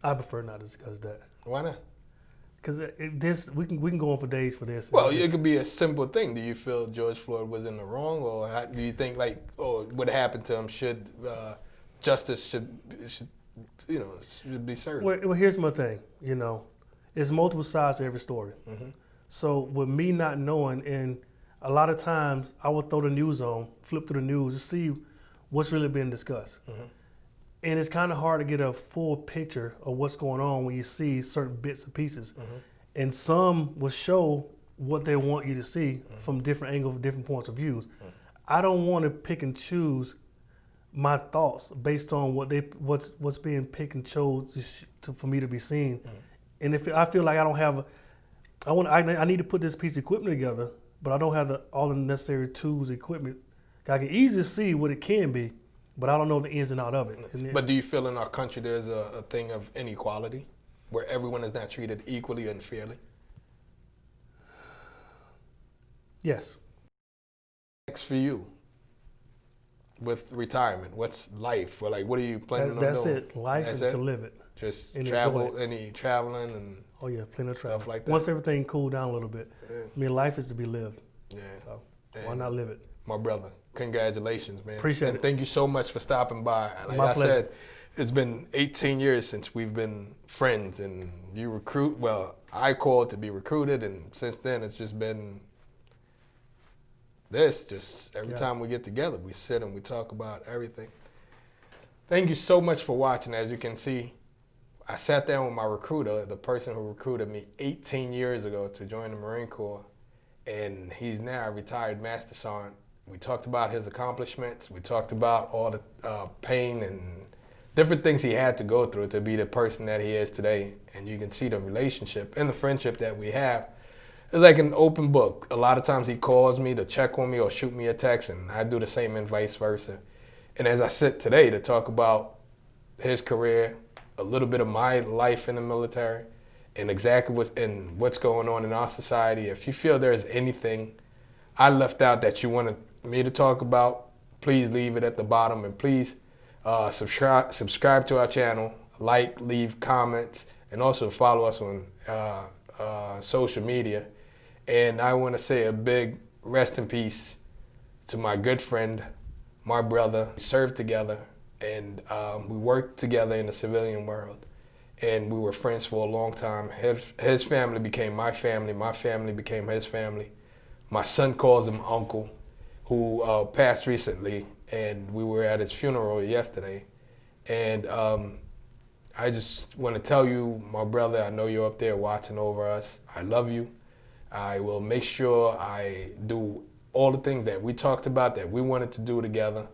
I prefer not to discuss that. Why not? Because this we can go on for days for this. Well, it could be a simple thing. Do you feel George Floyd was in the wrong, or do you think what happened to him should justice should be served? Well, here's my thing. There's multiple sides to every story. So with me not knowing, and a lot of times I would throw the news on, flip through the news to see what's really being discussed. And it's kind of hard to get a full picture of what's going on when you see certain bits and pieces. And some will show what they want you to see from different angles, different points of views. I don't want to pick and choose my thoughts based on what's being picked and chose for me to be seen. And if I feel like I don't have, I need to put this piece of equipment together, but I don't have all the necessary tools, equipment. I can easily see what it can be, but I don't know the ins and outs of it. But do you feel in our country there's a thing of inequality, where everyone is not treated equally and fairly? Yes. Next for you, with retirement, what's life? Well, what are you planning on doing? That's it. Life is to live it. Just and travel, any traveling and oh yeah, plenty of travel. Stuff like that. Once everything cooled down a little bit. Yeah. I mean, life is to be lived. Yeah. So why not live it? My brother, congratulations, man. Appreciate it. Thank you so much for stopping by. Like My I pleasure. said, it's been 18 years since we've been friends, and you I called to be recruited, and since then it's just been just every time we get together, we sit and we talk about everything. Thank you so much for watching. As you can see, I sat down with my recruiter, the person who recruited me 18 years ago to join the Marine Corps, and he's now a retired Master Sergeant. We talked about his accomplishments. We talked about all the pain and different things he had to go through to be the person that he is today. And you can see the relationship and the friendship that we have. It's like an open book. A lot of times he calls me to check on me or shoot me a text, and I do the same and vice versa. And as I sit today to talk about his career, a little bit of my life in the military, and exactly what's going on in our society, if you feel there's anything I left out that you wanted me to talk about, please leave it at the bottom, and please subscribe to our channel, leave comments, and also follow us on social media. And I want to say a big rest in peace to my good friend, my brother. We served together, and we worked together in the civilian world, and we were friends for a long time. His family became my family became his family. My son calls him uncle, who passed recently, and we were at his funeral yesterday. And I just want to tell you, my brother, I know you're up there watching over us. I love you. I will make sure I do all the things that we talked about, that we wanted to do together.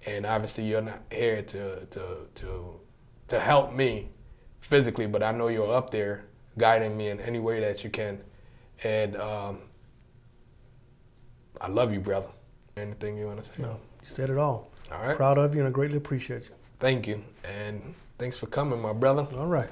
And obviously you're not here to help me physically, but I know you're up there guiding me in any way that you can. And I love you, brother. Anything you want to say? No, you said it all. All right. Proud of you, and I greatly appreciate you. Thank you. And thanks for coming, my brother. All right.